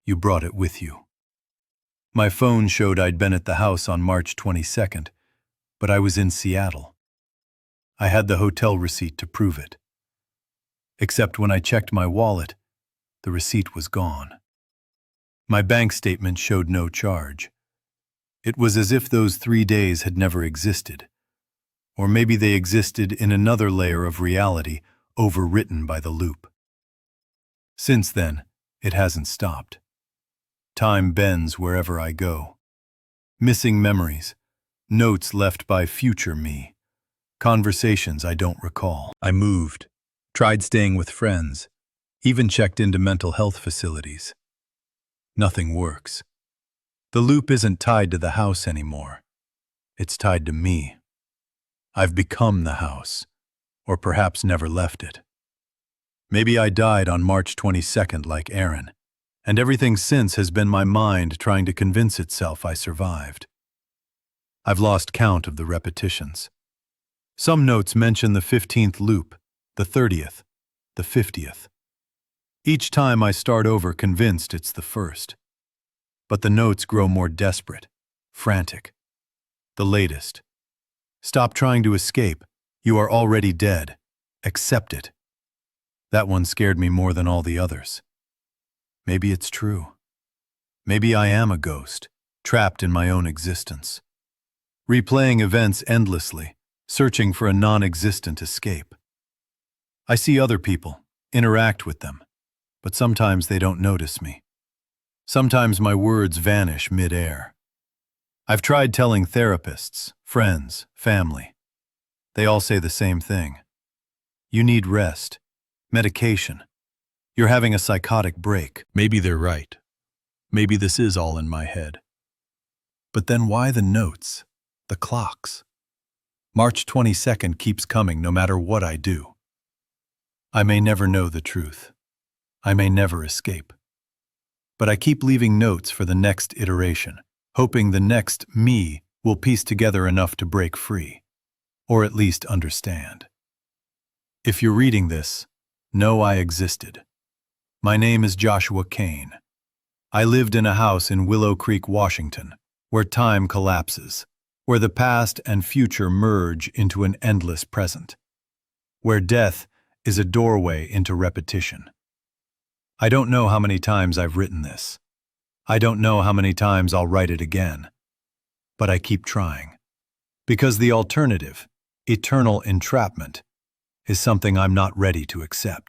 You brought it with you. My phone showed I'd been at the house on March 22nd, but I was in Seattle. I had the hotel receipt to prove it. Except when I checked my wallet, the receipt was gone. My bank statement showed no charge. It was as if those 3 days had never existed. Or maybe they existed in another layer of reality overwritten by the loop. Since then, it hasn't stopped. Time bends wherever I go. Missing memories, notes left by future me, conversations I don't recall. I moved, tried staying with friends, even checked into mental health facilities. Nothing works. The loop isn't tied to the house anymore. It's tied to me. I've become the house, or perhaps never left it. Maybe I died on March 22nd like Aaron, and everything since has been my mind trying to convince itself I survived. I've lost count of the repetitions. Some notes mention the 15th loop, the 30th, the 50th. Each time I start over convinced it's the first. But the notes grow more desperate, frantic. The latest. Stop trying to escape. You are already dead. Accept it. That one scared me more than all the others. Maybe it's true. Maybe I am a ghost, trapped in my own existence. Replaying events endlessly, searching for a non-existent escape. I see other people, interact with them, but sometimes they don't notice me. Sometimes my words vanish mid-air. I've tried telling therapists, friends, family. They all say the same thing. You need rest, medication. You're having a psychotic break. Maybe they're right. Maybe this is all in my head. But then why the notes, the clocks? March 22nd keeps coming no matter what I do. I may never know the truth. I may never escape. But I keep leaving notes for the next iteration, hoping the next me will piece together enough to break free, or at least understand. If you're reading this, know I existed. My name is Joshua Kane. I lived in a house in Willow Creek, Washington, where time collapses, where the past and future merge into an endless present, where death is a doorway into repetition. I don't know how many times I've written this. I don't know how many times I'll write it again. But I keep trying. Because the alternative, eternal entrapment, is something I'm not ready to accept.